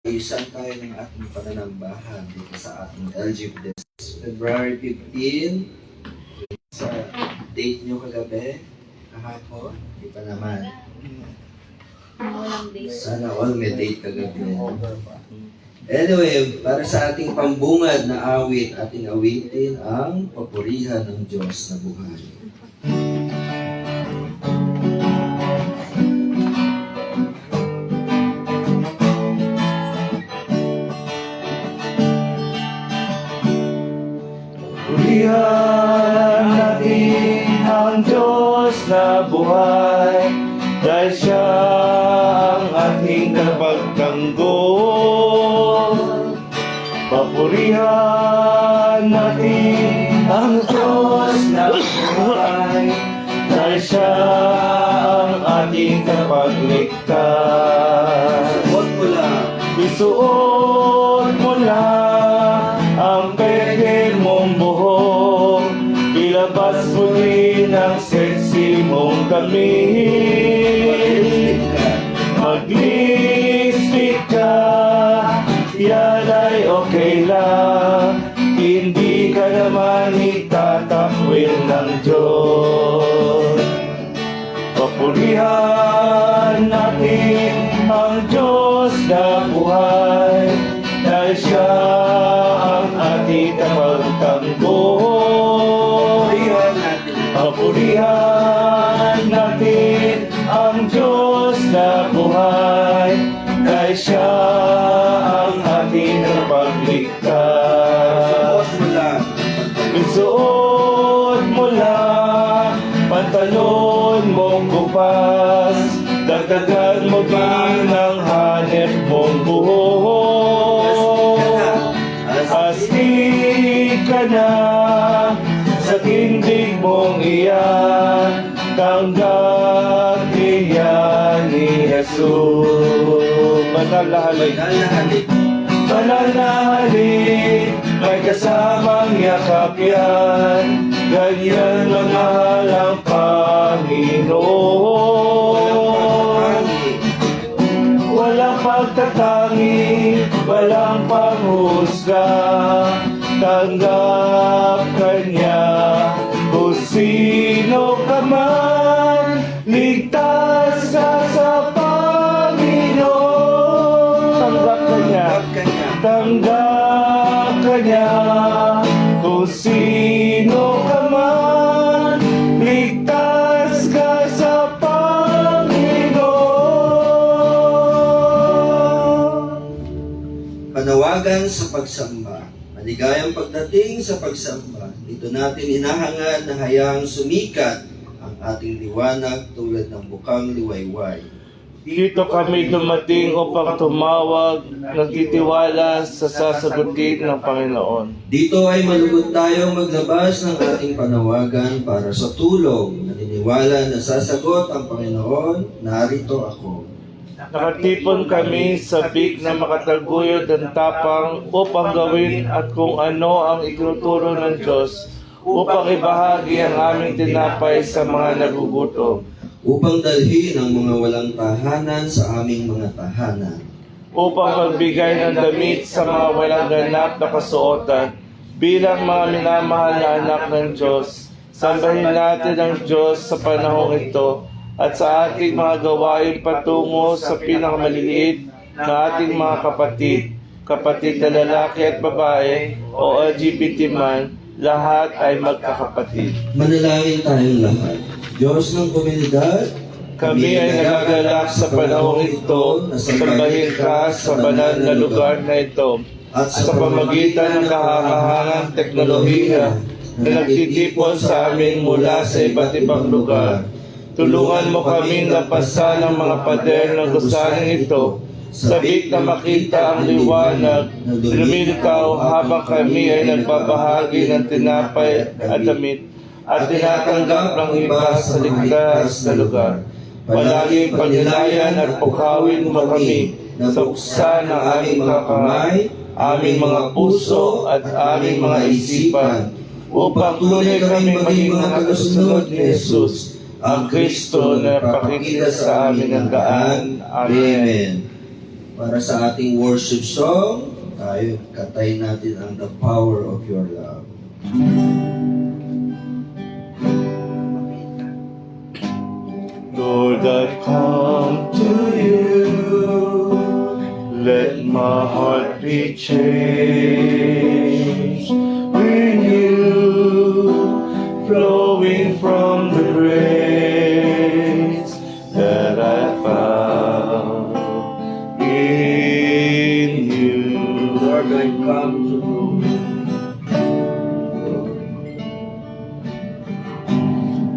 Isan tayo ng ating pananambahan dito sa ating LGBT February 15. Sa date nyo kagabi, kahapon, di pa naman. Sana all may date kagabi. Anyway, para sa ating pambungad na awit, ating awitin ang papurihan ng Diyos na buhay. Purihan natin ang Diyos na buhay, dahil Siya ang ating kapagtanggol. Papurihan natin ang Diyos na buhay, dahil Siya ang ating kapagligtas. Huwag mo lang. Isuot mo lang ang peke mong buhok, ilabas mo din ang sexy mong damit. Mag-lipstick ka, yan ay okay lang, hindi ka naman itatakwil ng Diyos. Papurihan natin ang Diyos na buhay, dahil Siya ang ating kapagtanggol. Papurihan natin ang Diyos na buhay, dahil Siya ang ating kapagligtas. Isuot mo lang pantalon mong kupas, dagdagan mo din ang hanep mong buhok. Astig ka na sa tindig mong iyan, tanggap niya ni Jesus. Banal na halik, banal na halik, may kasamang yakap yan, ganyan magmahal ang Panginoon. Walang pagtatangi, walang panghusga, tanggap ka niya kung sino ka man, ligtas ka sa Panginoon. Tanggap ka niya, tanggap ka niya kung sino ka man, ligtas ka sa Panginoon. Panawagan sa pagsamba. Maligayang pagdating sa pagsamba. Dito natin hinahangad na hayaang sumikat ang ating liwanag tulad ng bukang liwayway. Dito kami dumating upang tumawag, nagtitiwala sa sasagutin ng Panginoon. Dito ay malugod tayong maglabas ng ating panawagan para sa tulong. Naniniwala na sasagot ang Panginoon, narito ako. Nakatipon kami sa big na makataguyod ng tapang upang gawin at kung ano ang itinuturo ng Diyos upang ibahagi ang aming tinapay sa mga nagugutom, Upang dalhin ang mga walang tahanan sa aming mga tahanan. upang magbigay ng damit sa mga walang ganap na kasuotan bilang mga minamahal na anak ng Diyos. Sambahin natin ang Diyos sa panahong ito at sa ating mga gawain patungo sa pinakamaliliit na ating mga kapatid na lalaki at babae o LGBT man, lahat ay magkakapatid. Manalangin tayong lahat. Diyos ng komunidad, Kami ay nagagalak sa panahong ito na sambahin ka sa banal na lugar na ito at sa pamagitan ng kahangahangang teknolohiya na nagtitipon sa amin mula sa iba't ibang lugar. Tulungan mo kaming lapasan ang mga pader ng gusaling ito, sabik na makita ang liwanag, lumilikaw habang kami ay nagbabahagi ng tinapay at damit, at tinatanggap ng iba sa ligtas na lugar. Palaging pagnilayan at pukawin mo kami sa buksan ng aming mga kamay, aming mga puso at aming mga isipan, upang tunay kami maging mga kasunod ni Jesus, ang Kristo na napakita sa amin ng daan. Amen. para sa ating worship song, tayo katayin natin ang The Power of Your Love. Lord, I come to you. Let my heart be changed, renewed, flowing from the grace that I found in you. Lord, I come to know you.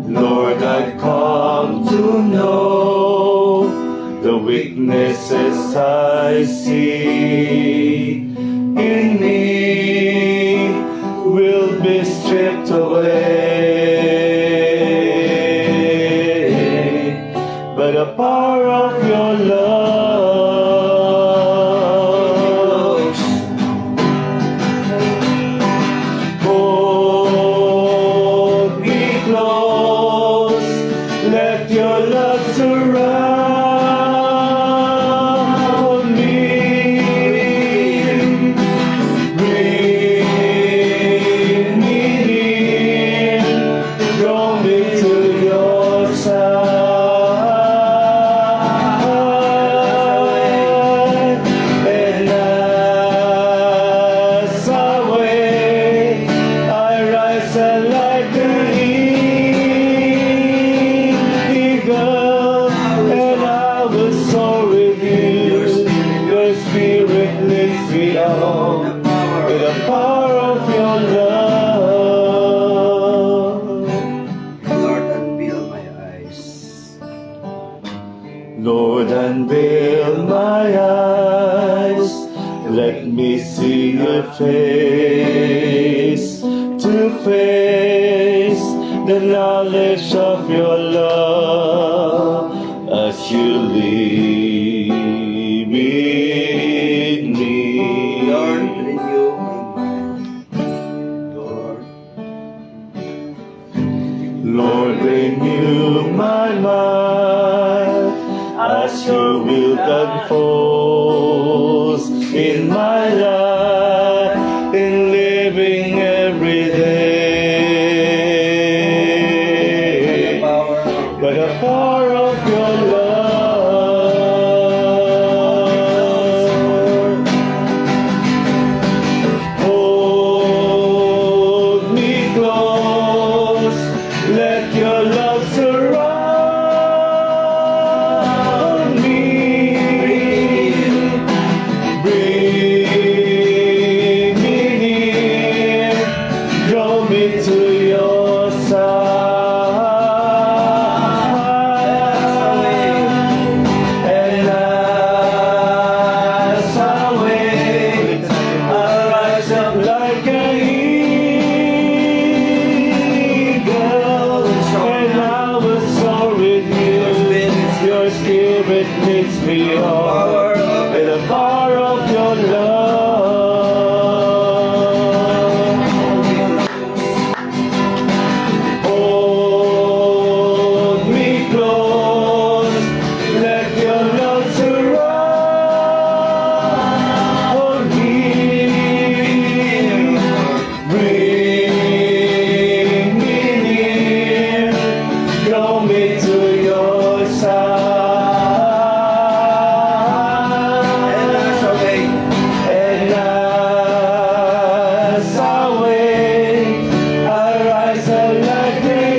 Lord, I've come to know the weaknesses I see in me will be stripped away by the power of your love. Hold me close, let your love surround me. Bring me near, draw me to your side. And as I wait, I rise like an eagle, and I will soar with you. Your spirit lifts me up with the power of your love. Lord, unveil my eyes. Lord, unveil my eyes, let me see your face, to face the knowledge of your love as you lead with me. Lord, renew my mind. Lord, Lord, renew my mind as your will unfolds in my life, in living every day. By the power of your love, hold me close, let your love surround me. Bring me near, draw me to your side. And as I wait, I rise up like an eagle, and I will soar with you. Your spirit lifts me up with the power of your love. Hold me close, let your love surround me. Bring me near, draw me to your side. And as I wait, I rise up like an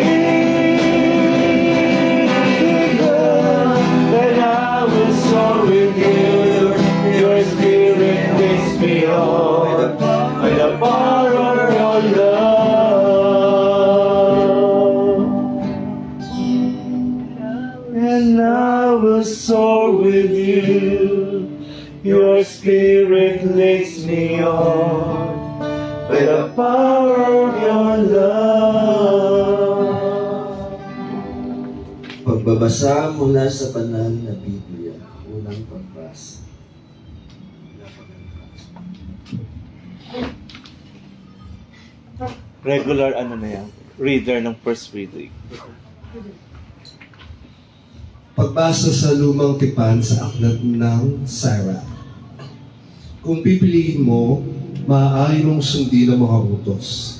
eagle, and I will soar with you. Your spirit lifts me up by the power of your love. And I will soar with you. Your spirit lifts me up by the power of your love. pagbabasa mula sa banal na Biblia. Unang pagbasa. Regular ano na yan? Reader ng first reading. Pagbasa sa lumang tipan sa aklat ng Sarah. Kung pipiliin mo, maaari mong sundin ang mga utos.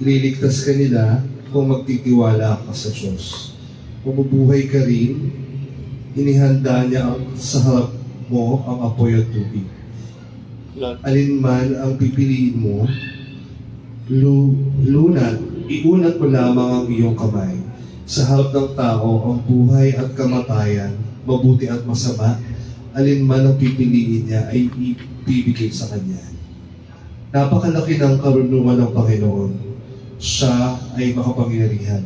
Ililigtas ka nila kung magtitiwala ka sa Diyos. Mabubuhay ka rin, inihanda niya sa harap mo ang apoy at tubig. Alin man ang pipiliin mo, iunat mo lamang ang iyong kamay. Sa harap ng tao, ang buhay at kamatayan, mabuti at masama, alin man ang pipiliin niya ay ibibigay sa kanya. Napakalaki ng karunungan ng Panginoon. Siya ay makapangyarihan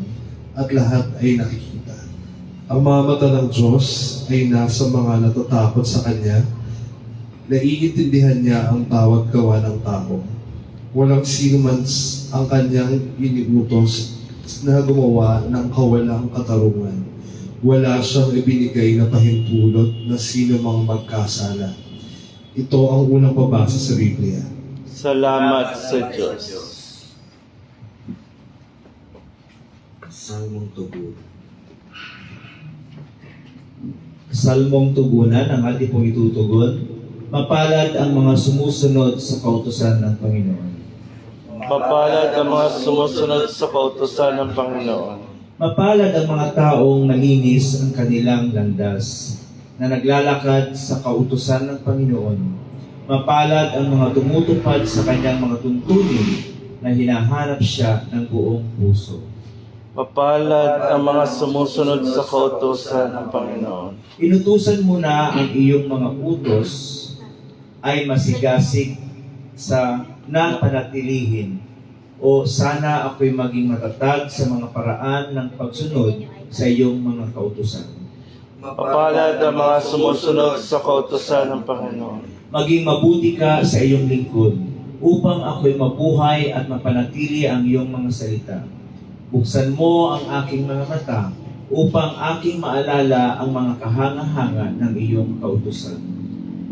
at lahat ay nakikita. Ang mga mata ng Diyos ay nasa mga natatakot sa Kanya. Naiintindihan niya ang bawat gawa ng tao. Walang sino man ang Kanyang iniutos na gumawa ng kawalang katarungan. Wala siyang ibinigay na pahintulot na sino mang magkasala. Ito ang unang pabasa sa Biblia. Salamat sa Diyos. Salmong tugon. Salmong tugunan ang ating pong itutugon. Mapalad ang mga sumusunod sa kautusan ng Panginoon. Mapalad ang mga sumusunod sa kautusan ng Panginoon. Mapalad ang mga taong nalinis ang kanilang landas, na naglalakad sa kautusan ng Panginoon. Mapalad ang mga tumutupad sa kanyang mga tuntunin, na hinahanap siya ng buong puso. Mapalad ang mga sumusunod sa kautusan ng Panginoon. Inutusan mo na ang iyong mga utos ay masigasig sa napanatilihin, o sana ako'y maging matatag sa mga paraan ng pagsunod sa iyong mga kautusan. Mapalad ang mga sumusunod sa kautusan ng Panginoon. Maging mabuti ka sa iyong lingkod, upang ako'y mabuhay at mapanatili ang iyong mga salita. Buksan mo ang aking mga mata, upang aking maalala ang mga kahanga-hanga ng iyong kautusan.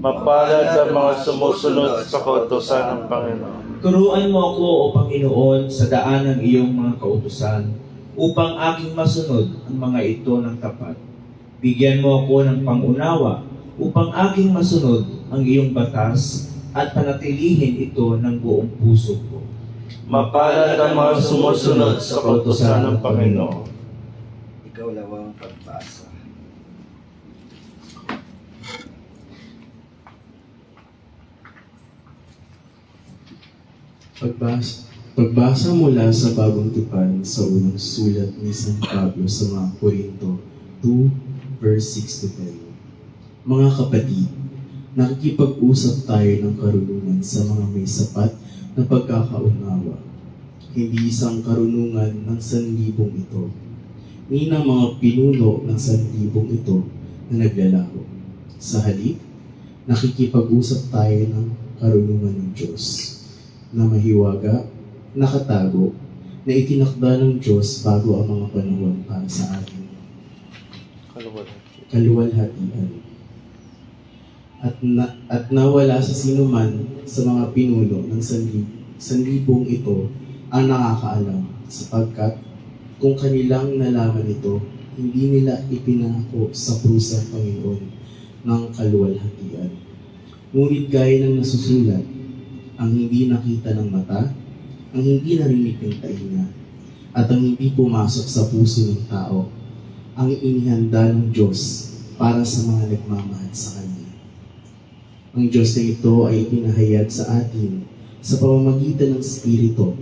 Mapalad ang mga sumusunod sa kautusan ng Panginoon. Turuan mo ako, O Panginoon, sa daan ng iyong mga kautusan, upang aking masunod ang mga ito ng tapat. Bigyan mo ako ng pangunawa, upang aking masunod ang iyong batas at panatilihin ito ng buong puso ko. Mapalad ang mga sumusunod sa kautusan ng Panginoon. Ikaw lawang pagbasa. Pagbasa mula sa Bagong Tipan sa unang sulat ni San Pablo sa mga Korinto 2, verse 6 to 10. Mga kapatid, nakikipag-usap tayo ng karunungan sa mga may sapat na pagkakaunawa, hindi isang karunungan ng sanlibong ito, ni ng mga pinuno ng sanlibong ito na naglalaho. Sa halip, nakikipag-usap tayo ng karunungan ng Diyos, na mahiwaga, nakatago, na itinakda ng Diyos bago ang mga panahon para sa atin. Kaluwalhatian. At nawala sa sinuman sa mga pinuno ng sanlibong ito ang nakakaalam, sapagkat kung kanilang nalaman ito, hindi nila ipinako sa krusang Panginoon ng kaluwalhatian. Ngunit gaya ng nasusulat, ang hindi nakita ng mata, ang hindi narinig ng tainga, at ang hindi pumasok sa puso ng tao, ang inihanda ng Diyos para sa mga nagmamahal sa Kanya. Ang Diyos na ito ay ipinahayag sa atin sa pamamagitan ng Espiritu,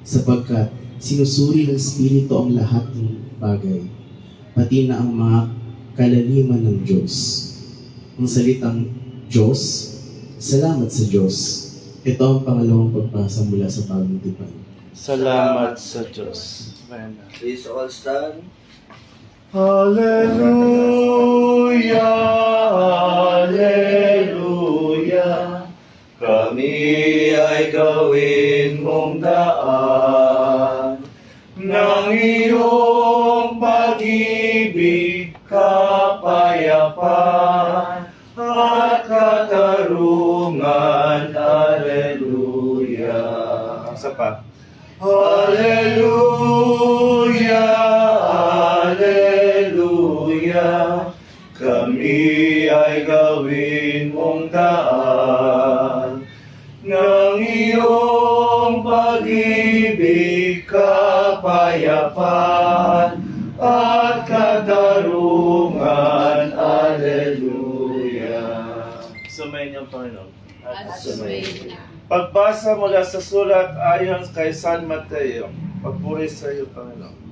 sapagkat sinusuri ng Espiritu ang lahat ng bagay, pati na ang mga kalaliman ng Diyos. Ang salitang Diyos, salamat sa Diyos. Ito ang pangalawang pagbasa mula sa Bagong Tipan. Salamat sa Diyos. Please all stand. Hallelujah, Hallelujah. Kami ay gawin mong daan ng iyong pag-ibig, kapayapaan at katarungan. Hallelujah. Isa pa. Hallelujah, Hallelujah. Kami ay gawin mong daan kapayapaan at katarungan. Alleluia. Sumayin niyo, Panginoon. At sumayin na. Pagbasa mula sa sulat ayon kay San Mateo. Pagpuri sa iyo, Panginoon.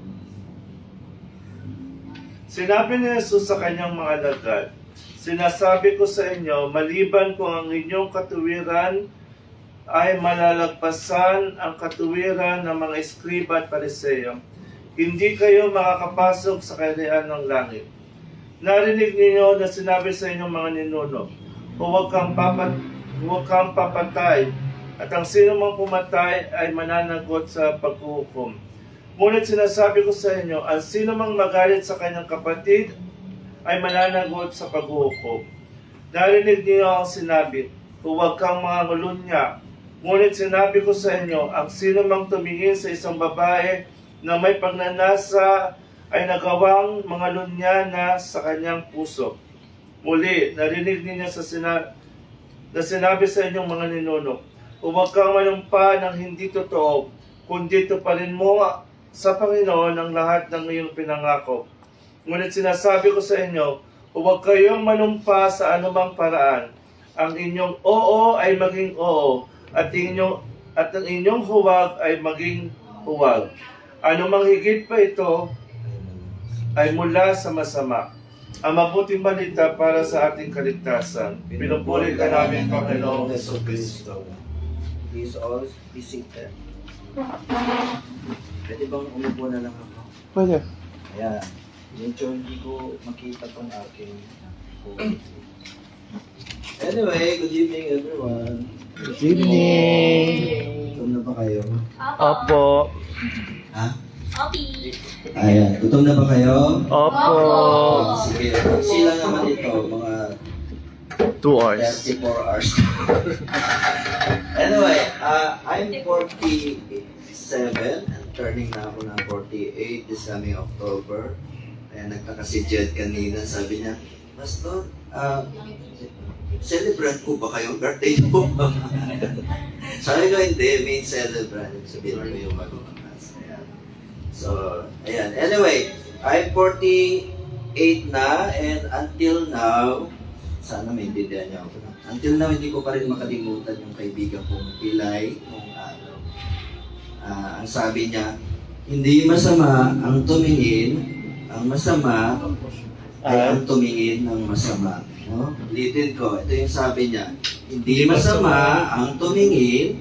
Sinabi ni Jesus sa kanyang mga alagad, sinasabi ko sa inyo, maliban kung ang inyong katuwiran ay malalagpasan ang katuwiran ng mga eskriba at pariseo, hindi kayo makakapasok sa kaharian ng langit. Narinig ninyo na sinabi sa inyong mga ninuno, huwag kang papatay, at ang sino mang pumatay ay mananagot sa paghuhukom. Ngunit sinasabi ko sa inyo, ang sino mang magalit sa kanyang kapatid ay mananagot sa paghuhukom. Narinig niyo ang sinabi, huwag kang mangangulunya. Ngunit sinabi ko sa inyo, ang sino mang tumingin sa isang babae na may pagnanasa ay nagawang mga lunya na sa kanyang puso. Muli, narinig niyo na sinabi sa inyong mga ninuno, huwag kang manumpa ng hindi totoo, kundi tuparin mo sa Panginoon ang lahat ng iyong pinangako. Ngunit sinasabi ko sa inyo, huwag kayong manumpa sa anumang paraan. Ang inyong oo ay maging oo, at ang inyong huwag ay maging huwag. Anumang higit pa ito ay mula sa masama. Ang mabuting balita para sa ating kaligtasan. Pinupuri ka namin, Panginoong Jesucristo. Please all be seated. Pwede bang umupo na lang ako? Pwede. Ayan. Medyo hindi ko makita tong aking phone. Anyway, good evening everyone. Good evening. Gutom na ba kayo? Opo. Ha? Opi. Ayan. Gutom na ba kayo? Opo. Sige. Sila naman ito, mga 2 hours. 34 hours. Anyway, I'm 47 and turning na ako ng 48 this coming October. Kaya nagtaka si Jed kanina, sabi niya, Pastor, celebrate ko ba kayong birthday mo? Sabi ko, hindi, main celebrate. Sabihin ko yung magmamas. Ayan. So, ayan. Anyway, I'm 48 na and until now, sana maintindihan niyo ako. Until now, hindi ko pa rin makalimutan yung kaibigan kong Pilay nung araw. Ang sabi niya, hindi masama ang tumingin, ang masama ay ang tumingin ng masama. No? Ulitin ko, ito yung sabi niya, hindi masama ang tumingin,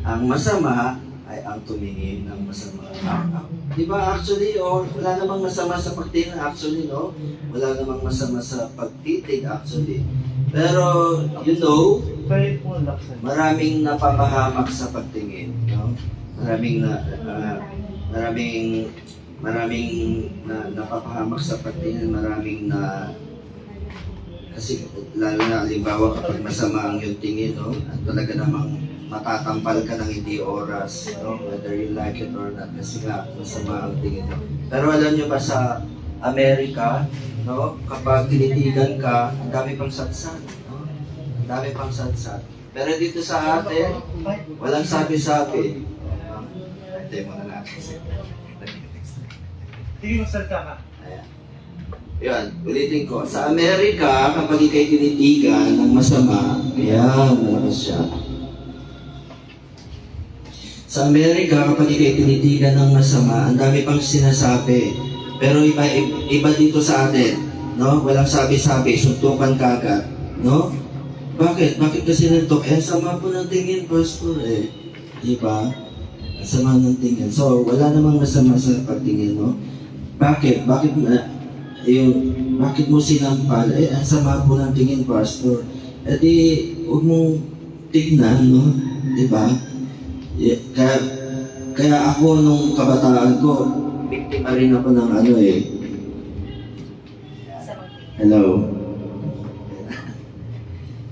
ang masama ay ang tumingin ng masama. Di ba actually, wala namang masama sa pagtingin actually, no? Wala namang masama sa pagtitig actually. Pero, you know, maraming napapahamak sa pagtingin, no? Maraming napapahamak sa pagtingin, kasi lalo na halimbawa kapag masama ang iyong tingin, no? At talaga namang matatampal ka ng hindi oras, no? Whether you like it or not, kasi nga masama ang tingin mo. Pero alam nyo ba sa Amerika, no? Kapag tinitigan ka, ang dami pang satsat, no? Ang dami pang satsat. Pero dito sa atin, walang sabi-sabi. Hintay mo na natin. Sige, magsalita ka. Ayan. Yan, ulitin ko. Sa Amerika, kapag ikay tinitigan ng masama, ayan, malakas siya. Sa Amerika, kapag ikay tinitigan ng masama, ang dami pang sinasabi. Pero iba dito sa atin, no? Walang sabi-sabi, suntukan kagad, no? Bakit? Bakit kasi nito? Sama po ng tingin, Pastor, eh. Diba? Sama ng tingin. So, wala namang masama sa pagtingin, no? Bakit? Bakit mo sinampal? Ang sama po ng tingin, Pastor. E di, huwag mong tignan, no? Diba? Kaya ako nung kabataan ko, biktima rin ako ng Hello?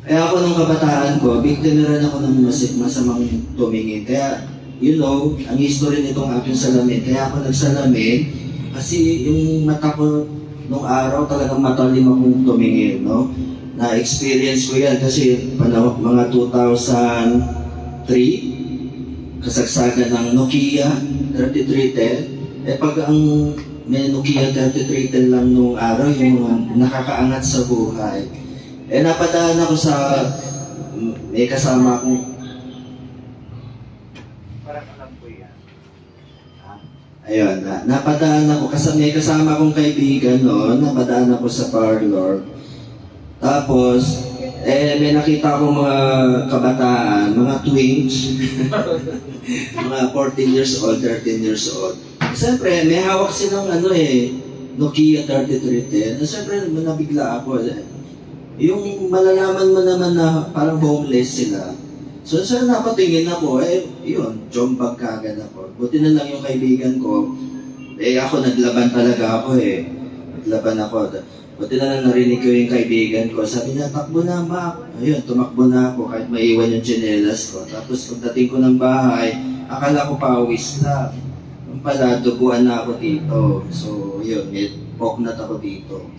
Kaya ako nung kabataan ko, biktima rin ako ng masamang tumingin. Kaya, you know, ang history nitong aking salamin. Kaya ako nagsalamin, kasi yung mata ko nung araw talagang matalim akong tumingin, no? Na-experience ko yan kasi mga 2003, kasagsagan ng Nokia 3310. pag ang may Nokia 3310 lang nung araw, yung mga nakakaangat sa buhay. Napadaan ako sa, may kasama akong, ayun, napadaan ako, may kasama akong kaibigan noon, napadaan ako sa parlor. Tapos, may nakita akong mga kabataan, mga twins, mga 14 years old, 13 years old. Siyempre, may hawak silang Nokia 3310. Siyempre, nabigla ako. Yung malalaman mo naman na parang homeless sila. So, napatingin ako, yun, jombag kagad ako. Buti na lang yung kaibigan ko, ako naglaban talaga ako Naglaban ako. Buti na lang narinig ko yung kaibigan ko. Sabi niya, takbo na, Mac. Ayun, tumakbo na ako kahit maiwan yung tsinelas ko. Tapos pagdating ko ng bahay, akala ko pawis na. Yung pala, duguan na ako dito. So, yun, may poknat ako dito.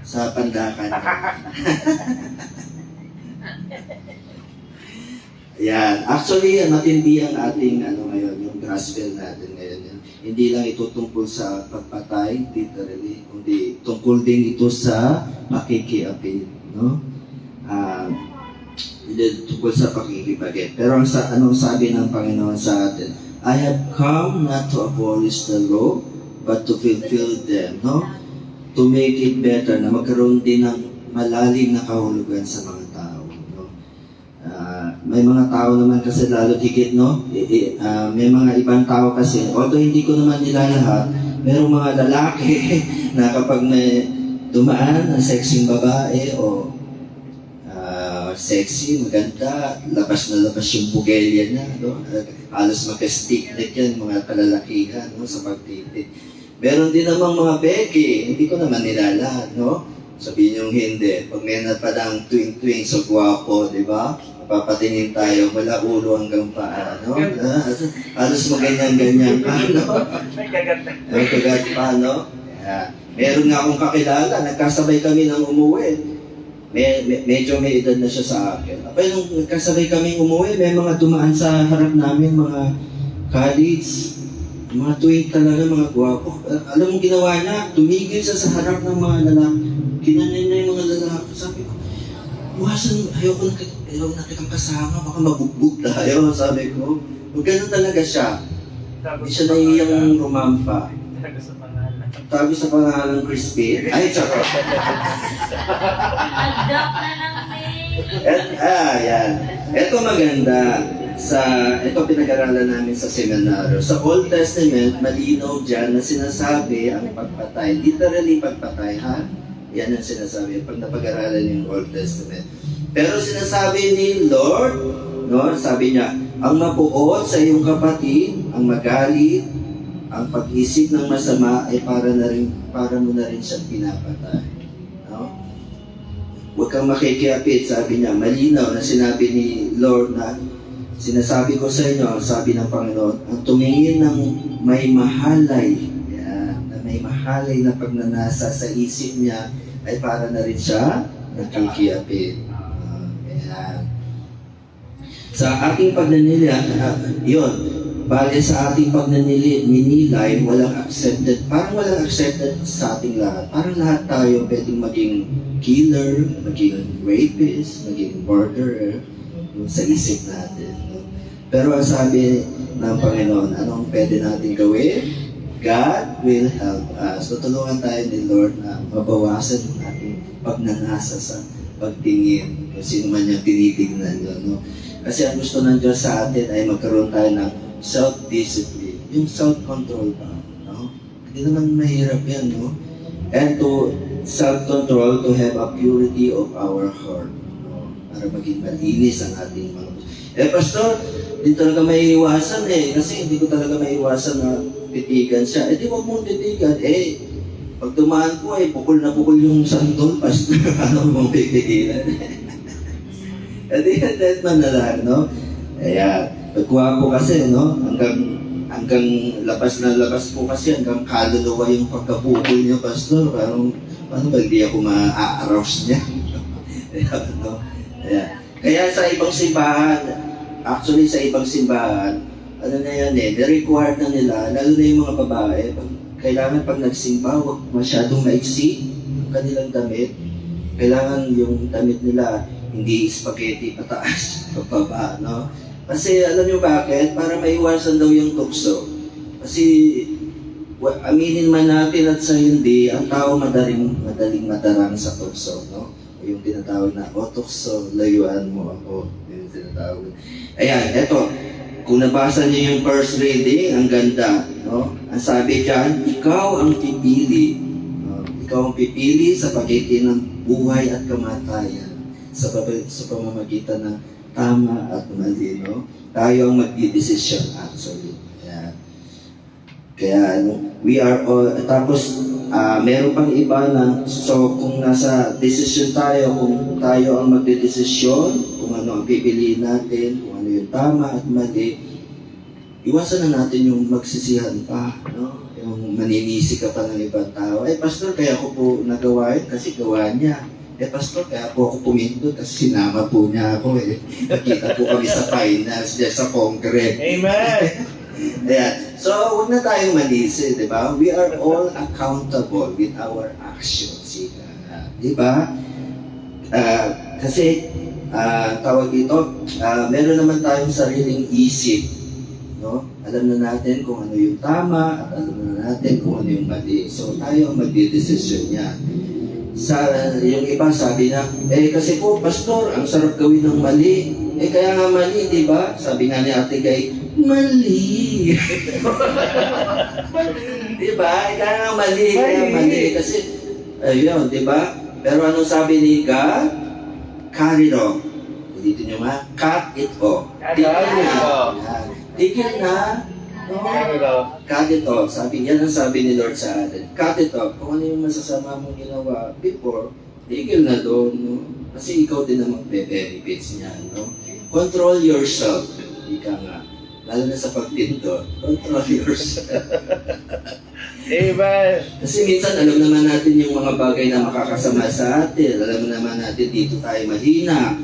Sa Pandakan. Yan. Actually, matindi ang ating ngayon, yung gospel natin ngayon. Hindi lang ito tungkol sa pagpatay, literally, kundi tungkol din ito sa pakikiapid, no? Hindi tungkol sa pakikipagit. Pero anong sabi ng Panginoon sa atin? I have come not to abolish the law, but to fulfill them, no? To make it better, na magkaroon din ng malalim na kahulugan sa mga tao, no? May mga tao naman kasi lalo higit, no? May mga ibang tao kasi, although hindi ko naman nila lahat, merong mga lalaki na kapag may dumaan na sexy babae o sexy, maganda, labas na labas yung bugelya niya, no? Halos magka-stick neck yan, mga kalalakihan, no? Sa pagtitig. Meron din namang mga beke, hindi ko naman nila lahat, no? Sabihin yung hindi. Pag may napadang tuwing-tuwing sa gwapo, di ba? Papatingin tayo, mula ulo hanggang paa, no? Halos maganyan-ganyan pa, no? May kagat pa, no? Meron nga akong kakilala, nagkasabay kami ng umuwi. Medyo may edad na siya sa akin. Pero nung nagkasabay kami umuwi, may mga dumaan sa harap namin, mga college, mga tuwing talaga, mga gwapo. Alam mo ginawa niya? Tumigil siya sa harap ng mga lalaki. Kinanin niya yung mga lalaki. Sabi ko, buwasan, ayoko na kitang kasama, baka mabugbog tayo, sabi ko. Ganun talaga siya. Hindi siya nahihiyang rumampa. Tago sa pangalan Crispin. Ay, tsaka. Adopt na lang, Yan. Ito maganda. Ito pinag-aralan namin sa seminaryo. Sa Old Testament, malinaw dyan na sinasabi ang pagpatay. Literally pagpatay, ha? Yan ang sinasabi pag napag-aralan yung Old Testament. Pero sinasabi ni Lord, no, sabi niya, ang mapuot sa iyong kapatid, ang magalit, ang pag-isip ng masama ay para mo na rin siyang pinapatay. No? Huwag kang makikiapit, sabi niya. Malinaw na sinabi ni Lord na sinasabi ko sa inyo, sabi ng Panginoon, ang tumingin ng may mahalay, na may mahalay na pagnanasa sa isip niya ay para na rin siya nakikiapit. Sa ating pagnanilay, bale sa ating pagnanilay, walang accepted sa ating lahat. Parang lahat tayo pwedeng maging killer, maging rapist, maging murderer sa isip natin. No? Pero ang sabi ng Panginoon, anong pwede natin gawin? God will help us. Tutulungan tayo ni Lord na mabawasan ang ating pagnanasa sa pagtingin kung sino man yung tinitignan yun. No? Kasi ang gusto ng Diyos sa atin ay magkaroon tayo ng self-discipline. Yung self-control ba? No? Hindi naman mahirap yan, no? And to self-control, to have a purity of our heart. No? Para maging malinis ang ating mga Pastor, hindi talaga may iwasan kasi hindi ko talaga may iwasan na titigan siya. Di wag mong titigan. Pag dumaan ko pukul na pukul yung santol, Pastor. Ano mong titigilan? Dead man na lang, no? Pagkuha kasi, no? Hanggang labas na labas po kasi, hanggang kaluluwa yung pagkapukul niya, Pastor. Paano ba hindi ako ma-arouse niya? no? Kaya sa ibang simbahan, actually sa ibang simbahan, ano na yan required na nila, lalo na yung mga babae, kailangan pag nagsimba, huwag masyadong maiksi ang kanilang damit. Kailangan yung damit nila hindi spaghetti pataas, pababa, no? Kasi alam nyo bakit? Para maiwasan daw yung tukso. Kasi aminin man natin at sa hindi, ang tao madaling madarang sa tukso, no? Yung tinatawag na, tukso, layuan mo ako. Yung tinatawag. Ayan, eto. Kung nabasa niyo yung first reading, ang ganda, no? Ang sabi diyan, ikaw ang pipili. Ikaw ang pipili sa pagitan ng buhay at kamatayan sa pamamagitan ng tama at mali, no? Tayo ang magdidesisyon actually. Kaya we are all, tapos meron pang iba na, so kung nasa desisyon tayo, kung tayo ang magdidesisyon, kung ano ang pipiliin natin, kung ano yung tama at mali, iwasan na natin yung magsisihan pa, no? Yung maninisi ka pa ng ibang tao. Pastor, kaya ko po nagawa yun kasi gawa niya. Pastor, kaya po ako pumindot kasi sinama po niya ako Nakita po kami sa finals, sa Congress. Amen! Ayan. So, huwag na tayong manisi, di ba? We are all accountable with our actions. Di ba? Kasi, tawag dito, meron naman tayong sariling isip. No? Alam na natin kung ano yung tama at alam na natin kung ano yung mali. So, tayo ang magdidesisyon niya. Yung iba sabi na, kasi po, Pastor, ang sarap gawin ng mali. Kaya nga mali, di ba? Sabi nga ni Ate Gay, mali. Di ba? Kaya nga mali, kaya mali. Kasi, ayun, di ba? Pero anong sabi ni God? Cut it off. Dito nyo ma, cut it off. Tigil na. No? Cut it off. Yan ang sabi ni Lord sa atin. Cut it off. Kung ano yung masasama mong ginawa before, tigil na doon. No? Kasi ikaw din ang magbe-benefits niya. No? Control yourself. Ika nga. Lalo na sa pagpinto. Control yourself. Amen! Kasi minsan alam naman natin yung mga bagay na makakasama sa atin. Alam naman natin dito tayo mahina.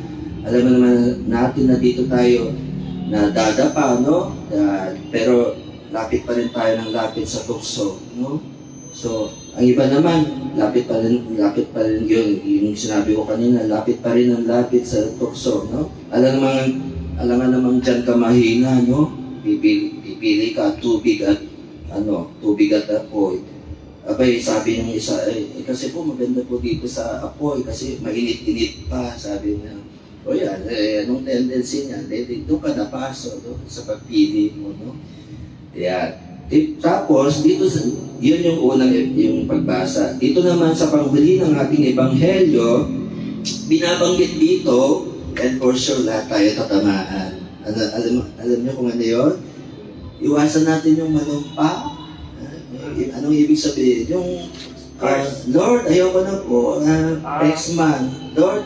Alam naman natin na dito tayo na dadapa, no? Pero lapit pa rin tayo ng lapit sa tukso, no? So, ang iba naman, lapit pa rin yun, yung sinabi ko kanina, lapit pa rin ang lapit sa tukso, no? Alam naman dyan ka mahina, no? Pipili ka tubig at apoy. Abay, sabi ng isa, kasi po maganda po dito sa apoy kasi mainit-init pa, sabi niya. O yan, anong tendency niya? Doon ka napaso sa pagpili mo, no? Yan. Tapos, dito, yun yung unang yung pagbasa. Dito naman sa panghuli ng ating ebanghelyo, binabanggit dito, and for sure, lahat tayo tatamaan. Alam niyo kung ano yun? Iwasan natin yung manumpa. Anong ibig sabihin? Yung, Lord, ayoko na po, next month. Lord,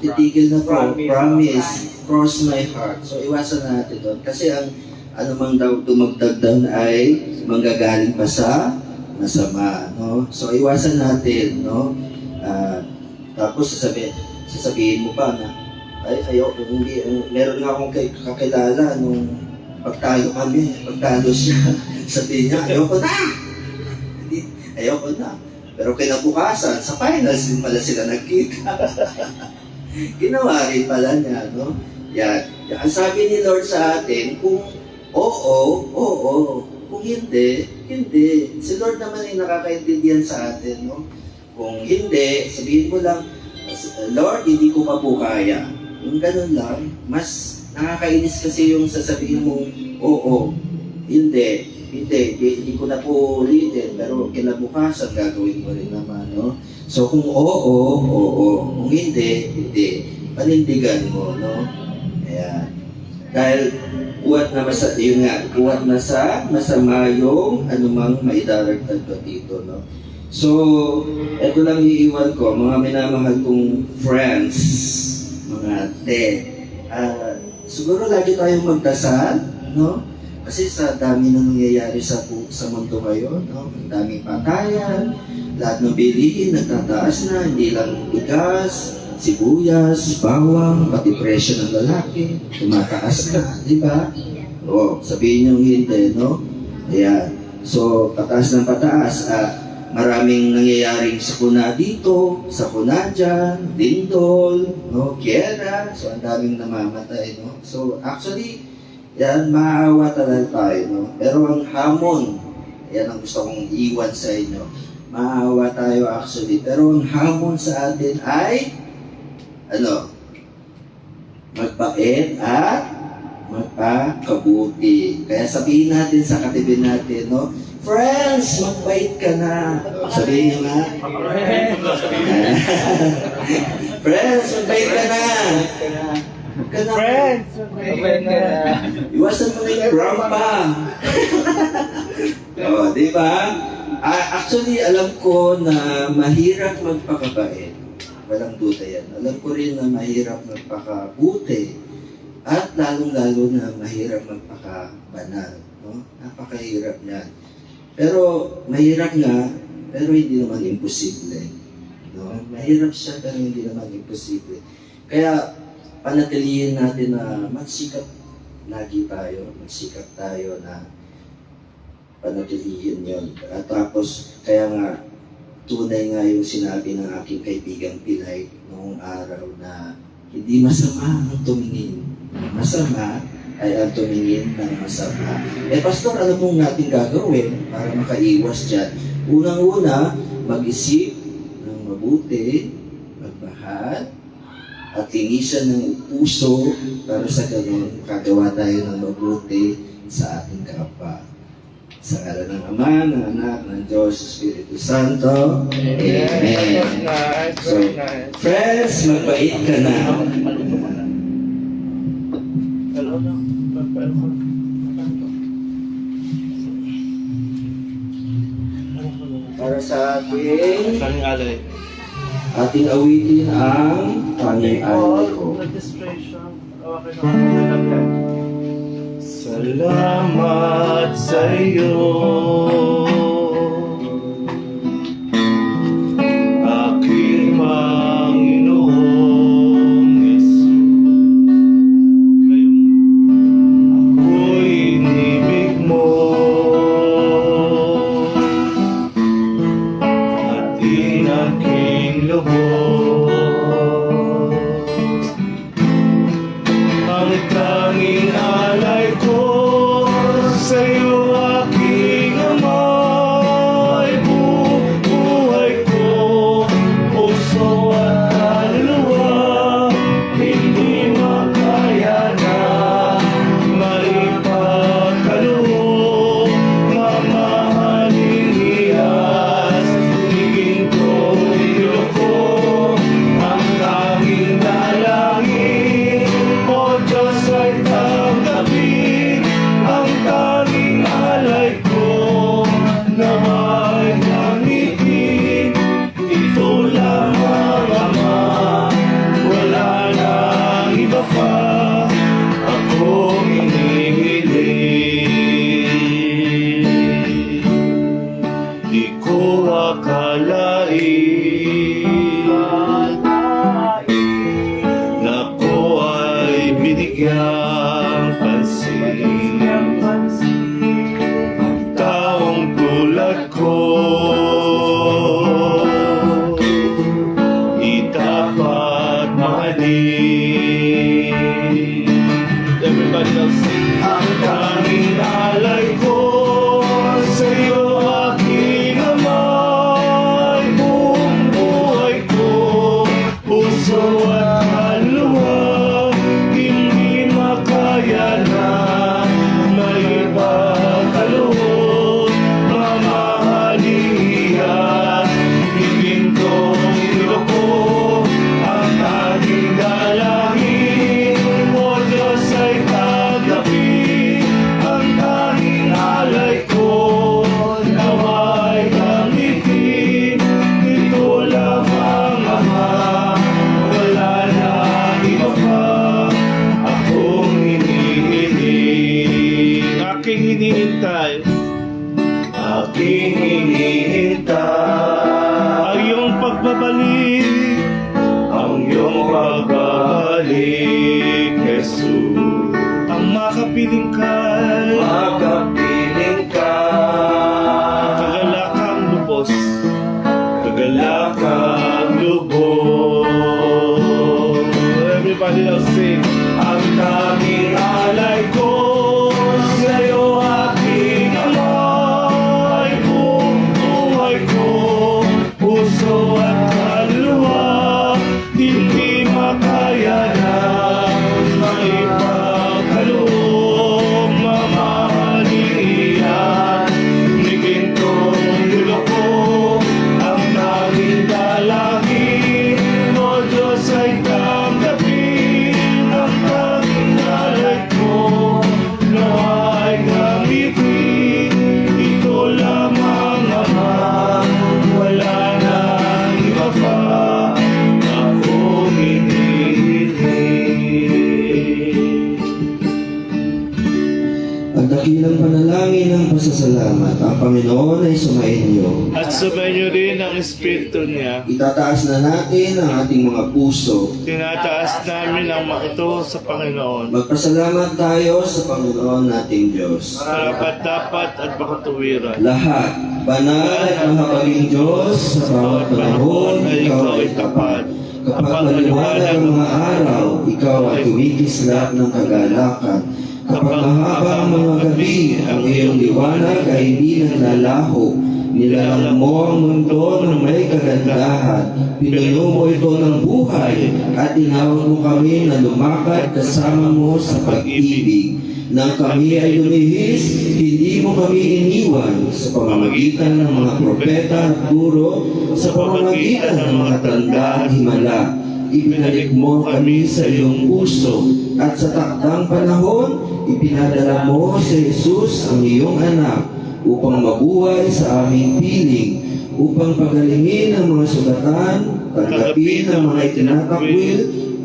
titigil na po, promise, cross my heart. So, iwasan natin doon. Kasi ang anumang daw tumagdag doon ay manggagaling pa sa masama. No? So, iwasan natin. No? Tapos, sasabihin mo pa na, ayoko, hindi, meron nga akong kakilala nung pagtalo siya. Sabihin niya, ayoko na. Pero kinabukasan, sa finals din pala sila nagkita. Ginawa rin pala niya, no? Yan. Ang sabi ni Lord sa atin, kung oo. Kung hindi. Si Lord naman ay nakakaintindihan sa atin, no? Kung hindi, sabihin mo lang, Lord, hindi ko pa po kaya. Yung ganun lang, mas nakakainis kasi yung sasabihin mong, oo, hindi ko na po ulitin, pero kinabukasan gagawin ko rin naman, no? So kung oo, kung hindi, panindigan mo, no? Ayan. Dahil kuwat na sa masama yung anumang maidaragdag pa dito, no? So, eto lang iiwan ko, mga minamahal kong friends, mga ate, siguro lagi tayong magdasal, no? Kasi sa dami na nangyayari sa mundo ngayon, no? Ang daming patayan, lahat ng bilihin nagtataas na, hindi lang bigas, sibuyas, bawang, pati presyo ng lalaki, tumataas na, di ba? O, sabihin nyo hindi, no? Ayan. So, pataas ng pataas. Maraming nangyayaring sakuna dito, sakuna dyan, lindol, no? Kiera. So, ang daming namamatay, no? So, actually, yan, maawa talaga tayo, no? Pero ang hamon, yan ang gusto kong iwan sa inyo. Maawa tayo actually. Pero ang hamon sa atin ay, ano? Magbait at magpakabuti. Kaya sabihin natin sa katabi natin, no? Friends, magbait ka na. Sabihin nyo nga. Friends, magbait ka na. Friends, iwasan mo na yung grandpa. O, di ba? Actually, alam ko na mahirap magpakabait. Walang duda yan. Alam ko rin na mahirap magpakabuti. At lalong-lalo na mahirap magpakabanal. No? Napakahirap yan. Pero mahirap nga, pero hindi naman imposible. No? Mahirap siya, pero hindi naman imposible. Kaya panatilihin natin na magsikap lagi tayo, magsikap tayo na panatilihin yon. At tapos, kaya nga, tunay nga yung sinabi ng aking kaibigang Pilay noong araw na hindi masama ang tumingin. Masama ay ang tumingin ng masama. Pastor, alam mong natin gagawin para makaiwas dyan. Unang-una, mag-isip ng mabuti, magmahal, at linisan ng puso para sa ganun, makagawa tayo ng mabuti sa ating kapwa. Sa ngalan ng Ama, ng Anak, ng Diyos, Espiritu Santo. Amen. So, friends, magbait ka na. Para sa ating awitin ang tanging alay ko. Salamat sa iyo, aking Panginoong Yesus. Ako'y inibig mo at inaking loob. Ang tanging alay ko sa'yo, aking Ama, ay buhay ko, puso at kaluluwa, hindi makaya na maipagkaloob. Mamahaling iyas, higing ko iloko, ang tanging dalangin, o Diyos ay tanggapin ang tanging alay ko, nawa'y gamitin. Ito lamang, Ama, wala nang iba pa akong hinihiling. Di ko akalain na ko ay binigyang pansin. Ang taong tulad ko di dapat mahalin. Everybody else sing. Ang tanging alay ko sa'yo, aking Ama, ay buong buhay ko, puso at kaluluwa, hindi makaya na maipagkaloob. Mamahaling iyas, higing kong iloko, ang tanging dalangin, o Diyos ay tanggapin ang tanging alay ko, nawa'y gamitin. Ito lamang, Ama, wala na iba pa akong hinihiling. Aking hinihintay, aking hinihintay ang iyong pagbabalik, ang iyong pagbabalik, Jesus. Ang makapiling ka dakilang panalangin ng pasasalamat, ang Panginoon ay sumainyo. At sumainyo rin ang Espiritu niya. Itataas na natin ang ating mga puso. Tinataas namin ang makito sa Panginoon. Magpasalamat tayo sa Panginoon nating Diyos. Karapat-dapat at makatuwiran. Lahat, banal at mahabaging Diyos, sa bawat panahon, ikaw ay tapat. Kapag maliwanag ang mga araw, ikaw ay kumikislap ng kagalakan. Kapag mahaba ang mga gabi, ang iyong liwanag ay hindi naglalaho. Nilalang mo ang mundo na may kagandahan. Pinuno mo ito ng buhay at tinawag mo kami na lumakad kasama mo sa pag-ibig. Nang kami ay lumihis, hindi mo kami iniwan sa pamamagitan ng mga propeta at guro, sa pamamagitan ng mga tanda at himala. Ibinalik mo kami sa iyong puso at sa takdang panahon, ipinadala mo sa Jesus ang iyong anak upang mabuhay sa aming piling, upang pagalingin ang mga sugatan, tanggapin ang mga itinatakwil,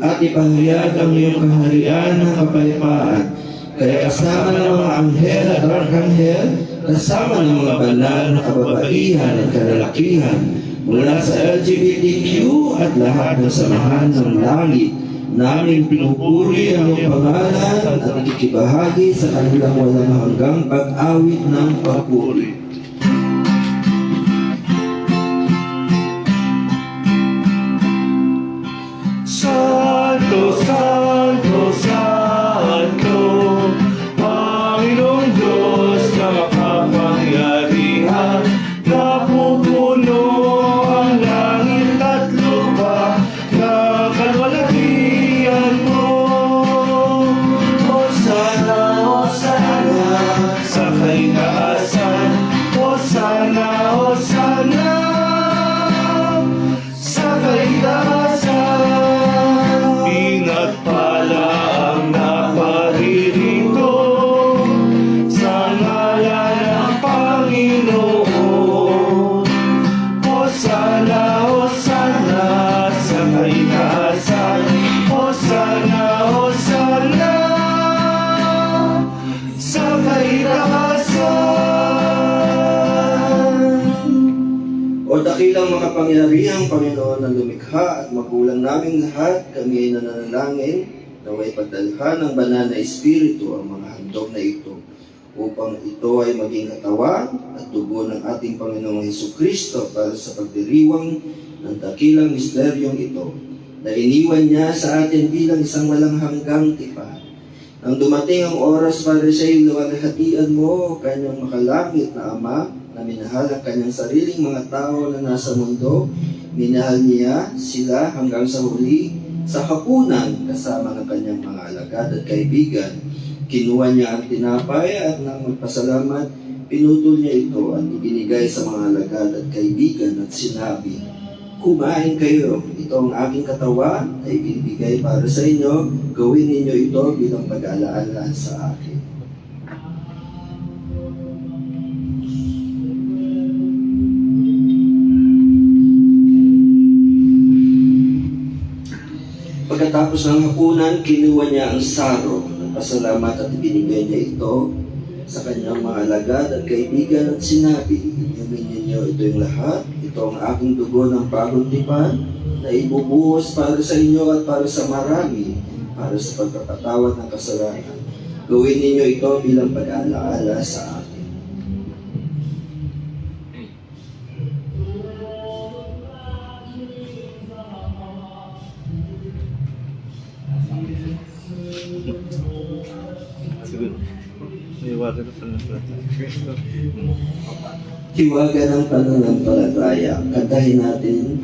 at ipahayag ang iyong kaharian ng kapayapaan. Kaya kasama ng mga anghel at arkanghel, kasama ng mga banal na kababaihan at kalalakihan, mula sa LGBTQ at lahat ng samahan ng langit, namin pinupuri ang iyong pangalan at nakikibahagi sa kanilang walang hanggang pag-awit ng papuri. Santo, Santo, Santo, Panginoong Diyos na makapangyarihan, napupuno ang langit at lupa na kalwalhatian mo. Hosana, Hosana, sa kaitaasan, Hosana, Hosana, sa kaitaasan. Pinagpala ang naparirito sa ngalan ng Panginoon. Hosana, Hosana, sa kaitaasan. Hosana, Hosana, sa kaitaasan. O dakilang makapangyarihang Panginoon na lumikha at magulang naming lahat, kami ay nananalangin naway pagdalhan ng banal na Espiritu ang mga handog na ito, upang ito ay maging katawan at dugo ng ating Panginoong Hesukristo para sa pagdiriwang ng dakilang misteryong ito, na iniwan niya sa atin bilang isang walang hanggang tipan. Nang dumating ang oras para sa iyong luwalhatian mo, kanyang makalangit na Ama, na minahal ang kanyang sariling mga tao na nasa mundo, minahal niya sila hanggang sa huli, sa hapunan kasama ng kanyang mga alagad at kaibigan. Kinuha niya ang tinapay at nang magpasalamat, pinutol niya ito at ibinigay sa mga alagad at kaibigan at sinabi, "Kumain kayo, ito ang aking katawan ay binibigay para sa inyo, gawin ninyo ito bilang pag-alaala sa akin." Pagkatapos ng hapunan, kinuha niya ang saro, nagpasalamat at ibinigay niya ito sa kanyang mga alagad at kaibigan at sinabi, "Inumin ninyo ito yung lahat, ito ang aking dugo ng bagong tipan na ibubuhos para sa inyo at para sa marami, para sa pagpapatawad ng kasalanan. Gawin ninyo ito bilang pag-alaala sa akin." Hiwaga ng pananampalataya. Kantahin natin.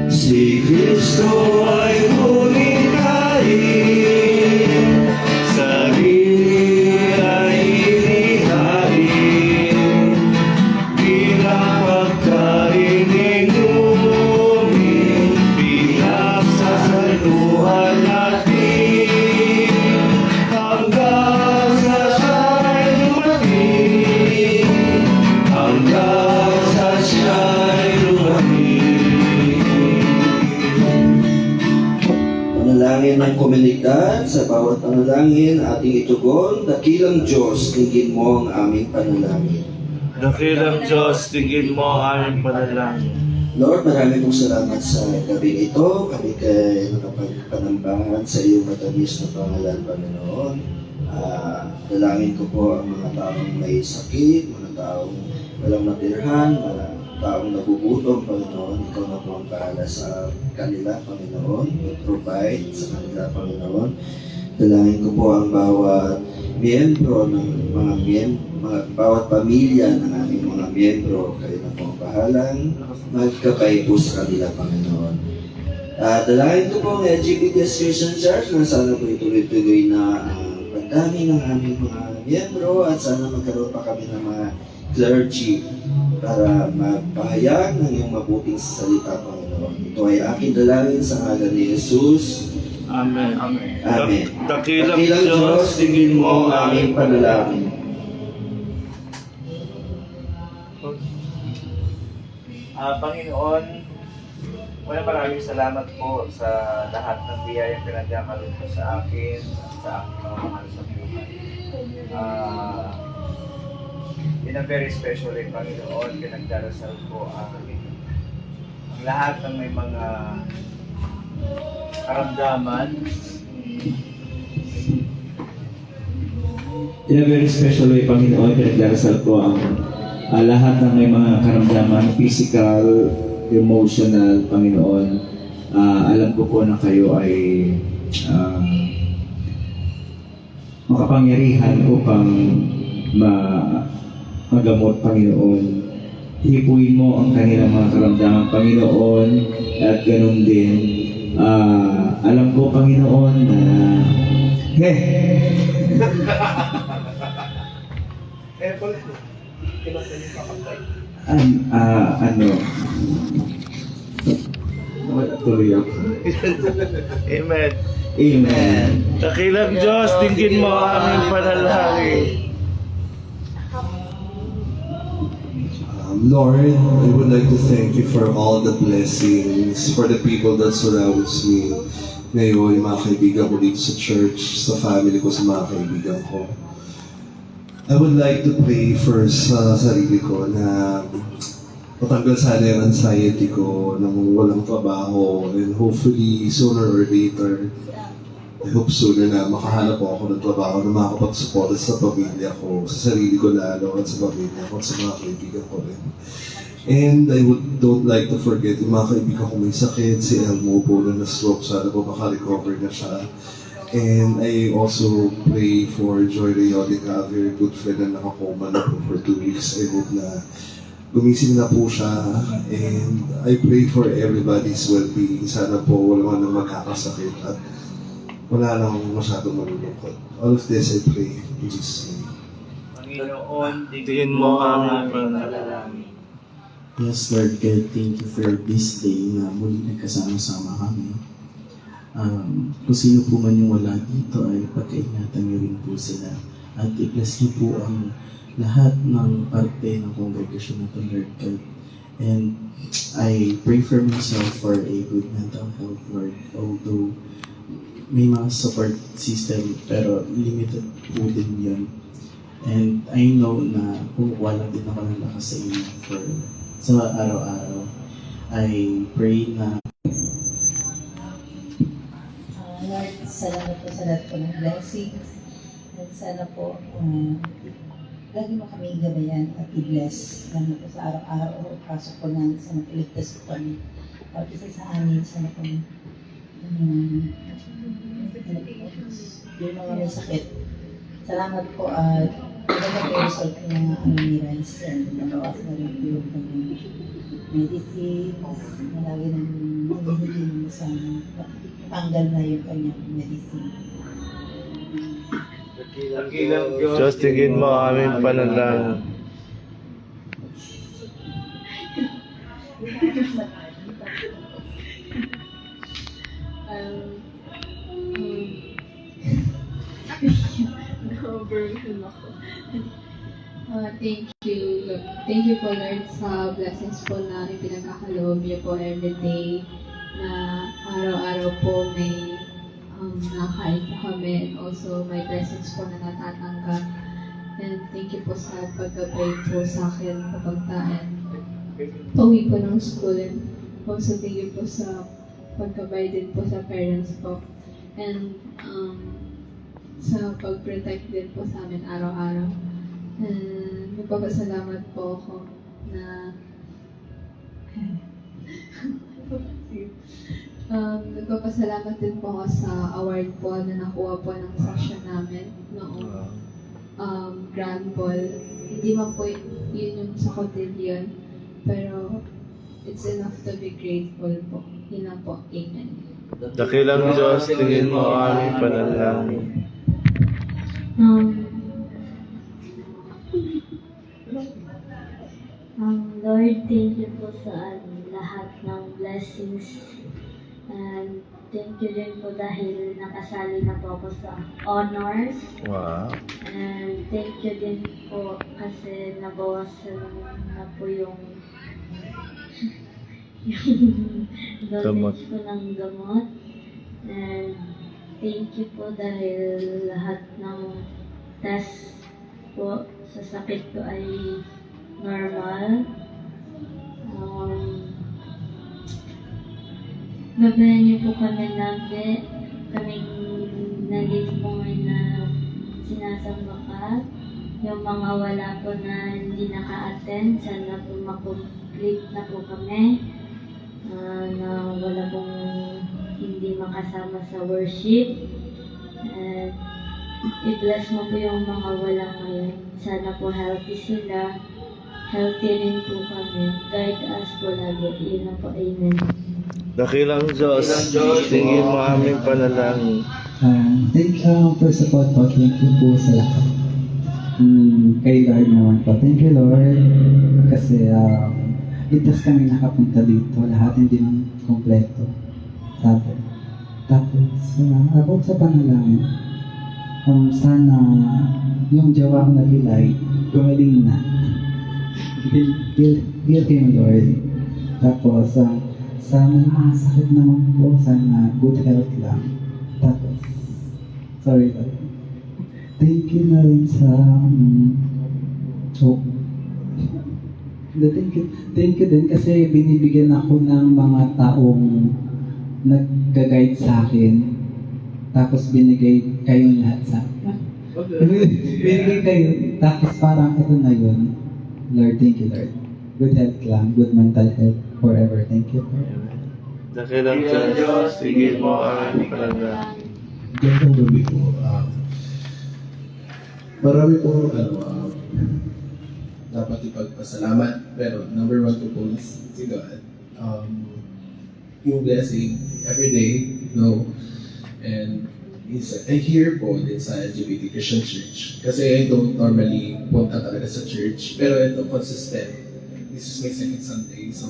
Si Kristo ay humikain, sarili ay inihain, bilang pagkain inumin, pinagsasaluhan natin, hanggang sa siya'y dumating, hanggang sa siya'y dumating. dalangin ng komunidad, sa bawat panalangin ating itugon, dakilang Diyos, tingin mo ang aming panalangin. Dakilang Diyos, tingin mo ang aming panalangin. Lord, marami pong salamat sa gabi ito. Kami kay nakapagpanambahan sa iyong matamis na pangalan, Panginoon. Dalangin ko po ang mga taong may sakit, mga taong walang matirhan, mga taong nagugutom, Panginoon. Ikaw na po ang bahala sa kanila, Panginoon. Provide sa kanila, Panginoon. Dalangin ko po ang bawat miyembro ng bawat pamilya ng aming mga miyembro. Kayo na po ang bahalang magkabay po sa kanila, Panginoon. Dalangin ko po ang LGBTS Christian Church na sana po ituloy-tuloy na ang pagdami ng aming mga miyembro at sana magkaroon pa kami ng mga clergy para magpahayag ng iyong mabuting salita, Panginoon. Ito ay aking dalangin sa ngalan ni Jesus. Amen. Amen. Dakilang Diyos, tingin mo ang aming panalangin. Panginoon, maraming salamat po sa lahat ng biyayang pinagkakaroon mo sa akin, sa aking mga mahal sa buhay. In a very special way, Panginoon, pinagdarasal ko ang lahat ng may mga karamdaman. In a very special way, Panginoon, pinagdarasal ko ang lahat ng may mga karamdaman, physical, emotional, Panginoon. Alam ko po na kayo ay makapangyarihan upang magamot, Panginoon. Hipuin mo ang kanilang mga karamdaman, Panginoon, at ganun din. Alam ko, Panginoon, na tuloy ako. Amen. Amen. Dakilang Diyos, tingin mo ang aming panalangin. Lord, I would like to thank you for all the blessings, for the people that surrounds me. Ngayon, yung mga kaibigan ko dito sa church, sa family ko, sa mga kaibigan ko. I would like to pray first sa sarili ko na matanggal sana yung anxiety ko ng walang trabaho, and hopefully sooner or later, I hope sooner na makahanap po ako ng trabaho na makakapag-support sa pamilya ko, sa sarili ko lalo, at sa pamilya ko, at sa mga kaibigan ko rin. And I don't like to forget yung mga kaibigan ko may sakit, si Elmo po na na-stroke, sana po makarecover na siya. And I also pray for Joy Rayodica, a very good friend na nakakoma na po for 2 weeks. I hope na gumising na po siya. And I pray for everybody's well-being. Sana po wala man nang magkakasakit at wala nang masyadong malulungkot. All of this I pray in Jesus' name. Panginoon, Tingin mo ang aming panalangin. Yes, Lord God, thank you for this day na muli nagkasama-sama kami. Kung sino po man yung wala dito ay pagkaingatan niyo rin po sila. At i-bless niyo po ang lahat ng parte ng congregation na ito, Lord God. And I pray for myself for a good mental health, Lord. Although may mga support system, pero limited po din yun. And I know na kukuha lang din ako ng lakas sa inyo sa araw-araw. I pray na Lord, salamat po sa lahat po ng blessings. At sana po, lagi mo kami gabayan at i-bless. Sana po sa araw-araw, pasok po namin, sana po ligtas po kami. At isa sa amin, sana po, yung mga may sakit. Salamat po at maganda po yung result ng aming rice. Nabawas na rin po yung medicine, na lagi namin naghihiling sa tanggal na yung kanyang medicine. Dakilang Diyos, tingin mo ang aming panalangin. Na-overwhelm ako. Thank you. Thank you po, Lord, sa blessings po na ipinagkakaloob niyo po everyday, na araw-araw po may nakakain po kami and also may blessings po na natatanggap. And thank you po sa paggabay po sa akin kapag pauwi po ng school. And also thank you po sa paggabay din po sa parents po. And sa pag-protect din po sa amin araw-araw. And nagpapasalamat po ako na nagpapasalamat din po ako sa award po na nakuha po ng section namin noong Grand Ball. Hindi man po yun yung sa cotillion, pero it's enough to be grateful po. Yun lang po. Amen. Dakilang Diyos, tingin mo ang aming panalangin. Lord, thank you po sa lahat ng blessings. And thank you din po dahil nakasali na po ako sa honors. Wow. And thank you din po kasi nabawasan na po yung dosage po ng gamot. And thank you po dahil lahat ng test po sa sakit ko ay normal. Gabayan niyo po kami lagi. Kaming nandito po ngayon na sinasamba ka. Yung mga wala po na hindi naka-attend, sana po makomplete na po kami. Na wala pong hindi makasama sa worship. And i-bless mo po yung mga wala ngayon. Sana po healthy sila. Healthy rin po kami. Guide us po lagi. Yun na po. Amen. Dakilang Diyos, tingin mo ang aming panalangin. First of all po, thank you po sa lahat. Kay Lord naman po. Thank you, Lord. Kasi itas kami nakapunta dito. Lahat hindi man kompleto. Tapos, about sa panalangin, sana yung jawa ko nagilay, gumaling na. Deal kayo, Lord. Tapos, sa mga sakit naman po, sana good health lang. Tapos, sorry, Lord. Thank you na rin sa thank you din kasi binibigyan ako ng mga taong nag-guide sa akin. Tapos binigay kayong lahat sa akin. Binigay kayo. Tapos parang ito na yun. Lord, thank you, Lord. Good health lang. Good mental health forever. Thank you. Dakilang Diyos, tingin mo ang aming panalangin. Gandang gabi po. Marami po dapat ipagpasalamat. Pero number one po si God. Yung blessing every day, and here po din sa LGBT Christian Church. Kasi I don't normally punta talaga sa church. Pero ito, consistent. This is my second Sunday. So,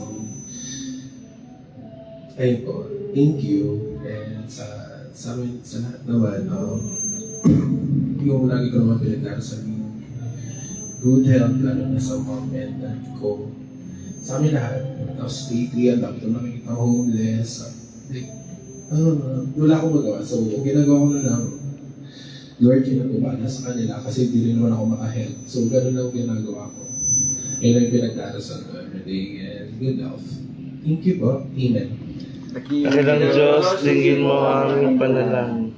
ayun po. Thank you. And sa lahat naman, yung lagi ko naman pinagdarasal yung good health, lalo na sa mom and dad ko. Sa amin lahat. Tapos lately, ang dami ko nakikita homeless. Wala akong magawa. So, ginagawa ko na lang, Lord, kinagubala sa kanila kasi hindi rin naman ako makahelp. So, ganun lang ginagawa ko. Yan ang pinagdarasal ko everyday and good health. Thank you po. Amen. Dakilang Diyos, tingin mo ang aming panalangin.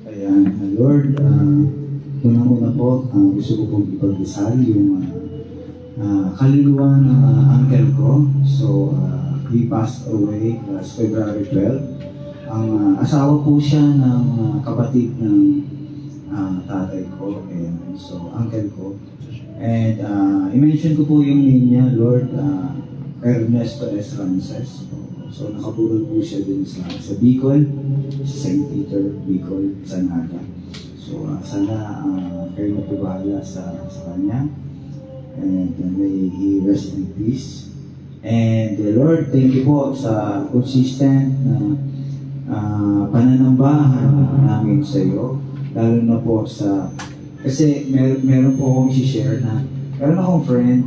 Ayan, Lord, unang-una po, gusto ko pong ipagdasal yung kaluluwa ng uncle ko. So, he passed away last February 12. Ang asawa po siya ng kapatid ng tatay ko, and so uncle ko. And i-mention ko po yung name niya, Lord Ernesto S. Rances. So nakapulol po siya dun sa Bicol, sa St. Peter, Bicol, Sanaga. So sana kayo na po bahala sa kanya. And may he rest in peace. And Lord, thank you po sa consistent na pananambahan namin sa iyo. Lalo na po sa, kasi meron po akong i-share na, meron akong friend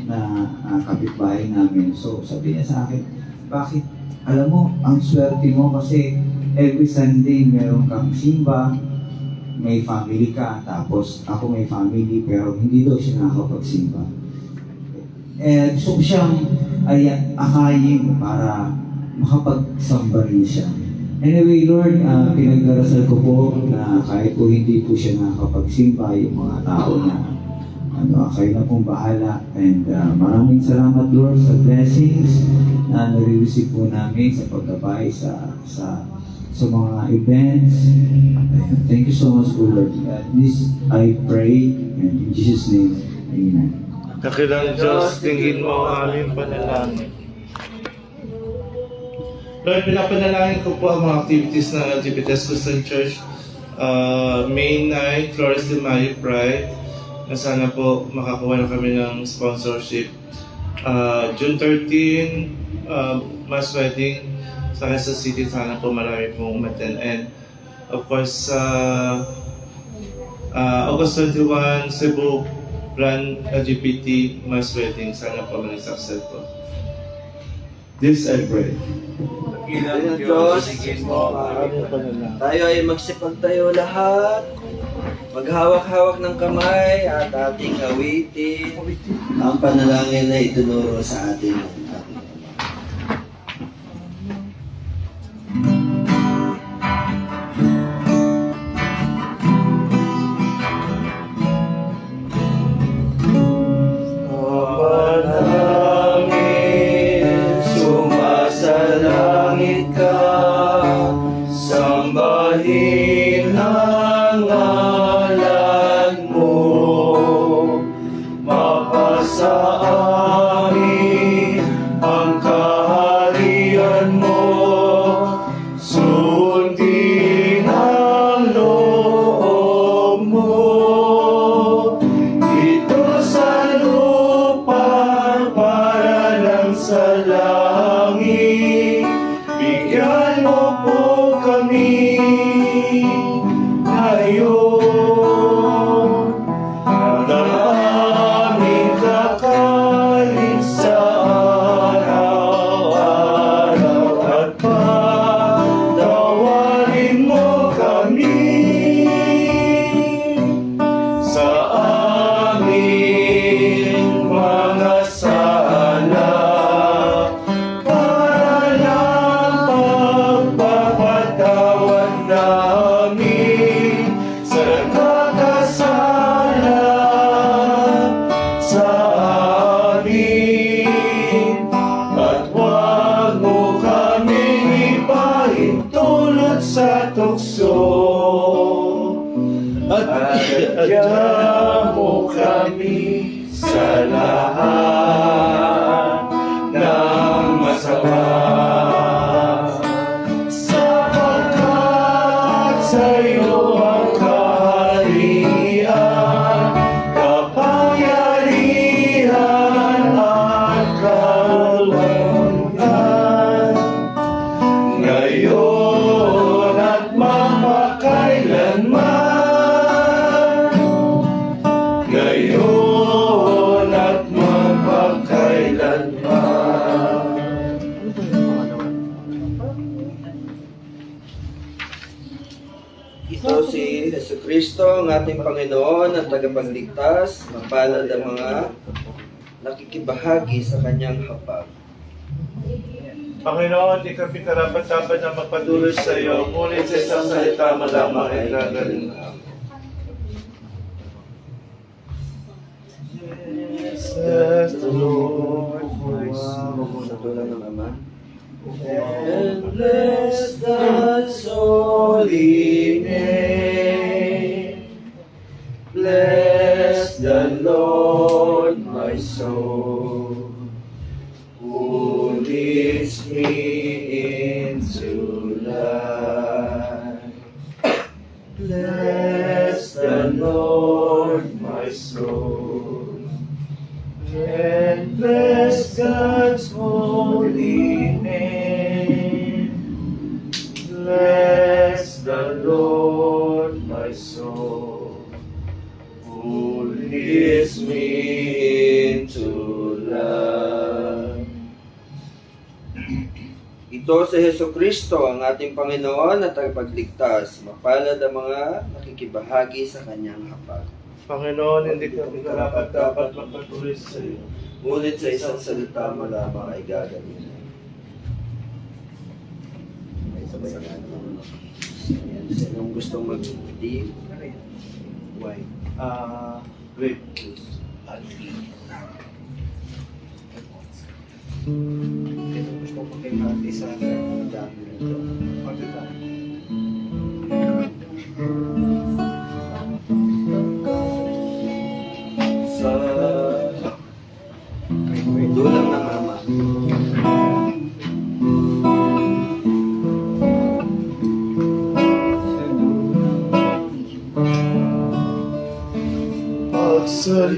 na kapitbahay namin. So sabi niya sa akin, bakit? Alam mo, ang swerte mo kasi every Sunday meron kang simba, may family ka, tapos ako may family, pero hindi daw siya nakakapagsimba. Gusto ko siyang akayin para makapagsamba rin siya. Anyway, Lord, pinagdarasal ko po na kahit po hindi po siya nakakapagsimba, yung mga tao na kayo na pong bahala. And maraming salamat, Lord, sa blessings na nare-receive po namin sa pagkabay sa mga events. Thank you so much, Lord. This I pray, and in Jesus' name, Amen. Dakilang Diyos, tingin mo ang aming panalangin. Lord, pinapanalangin ko po ang mga activities ng LGBTs Christian Church. May 9, Flores de Mayo Pride, na sana po makakuha na kami ng sponsorship. June 13, mass wedding sa Quezon City, sana po marami pong umaten. And of course, August 21, Cebu Brand LGBT mass wedding, sana po mag-success po. This I pray. Dakilang Diyos, tayo ay magsipagtayo lahat, maghawak-hawak ng kamay at ating awitin ang panalangin na itunuro sa atin ng ating Ama. Sumasalangit ka, sambahin ang ngalan mo, mapasa amin ang kaharian mo, sundin ang loob mo, dito sa lupa para lang sa langit. Bigyan mo po kami ngayon ng aming kakain sa araw-araw, at patawarin mo kami sa aming mga sala, para lang pagpapatawad namin sa nagkakasala sa amin. At huwag mo kaming ipahintulot sa tukso, at adya mo kami sa lahat ng masama, sapagkat sa'yo ang kaharian, kapangyarihan at kaluwagan, ngayon at magpakailanman, ngayon at magpakailanman. Ito si Jesucristo, ang ating Panginoon at tagapagligtas, mapalad ang mga nakikibahagi sa kanyang hapag. Panginoon, ikaw karapat-dapat na magpatuloy sa iyo, ngunit sa isang salita mo lamang ay gagaling. Says the Lord, Sa tulad ng Ama. And bless God's holy name. Bless the Lord, my soul, who leads me into life. Bless the Lord, my soul, and bless God's holy name. Bless the Lord, my soul, who leads me into life. Ito si Heso Kristo, ang ating Panginoon at tagapagligtas. Mapalad ang mga nakikibahagi sa kanyang hapag. Panginoon, hindi kami karapat-dapat magpatuloy sa iyo. Ngunit sa isang salita mo lamang ay gagaling. May sabay na naman. Ayan, sinong gustong mag-tea? Wine. Grape. Sinong gustong mag-tea sa dami nito? Sa dulang ng ama.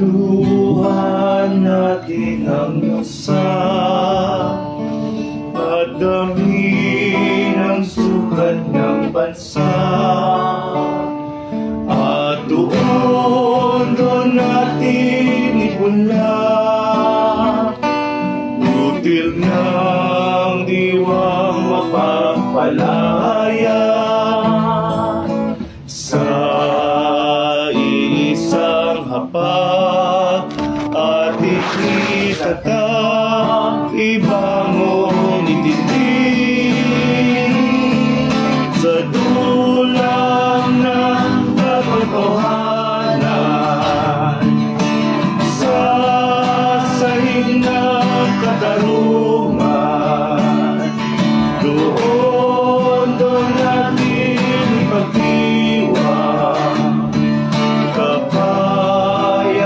Pagsaluhan natin ang lusa at dami ng sukat ng bansa. At doon natin ipunla butil ng diwang mapapalaya sa iisang hapag at itatag ibangon itindig sa dulang ng katotohanan sa sahig ng katarungan. Doon natin ipagdiwang kapayapaan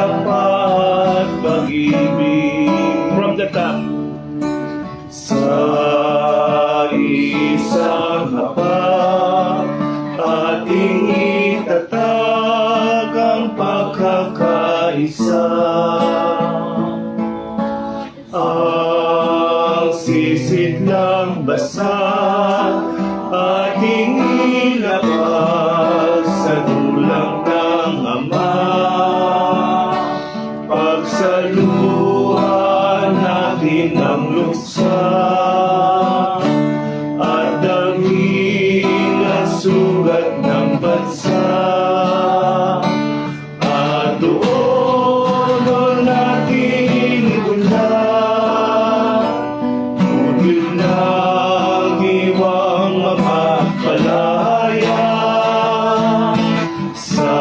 at pag-ibig. From the top. Sa isang hapag ating itatag ang pagkakaisa. Ang sisidlang basa ating ilabas sa dulang ng Ama. Pagsaluhan natin ang luksa at daming ang sugat ng bansa. At doon natin ibulan butil ng diwang mapagpalaya sa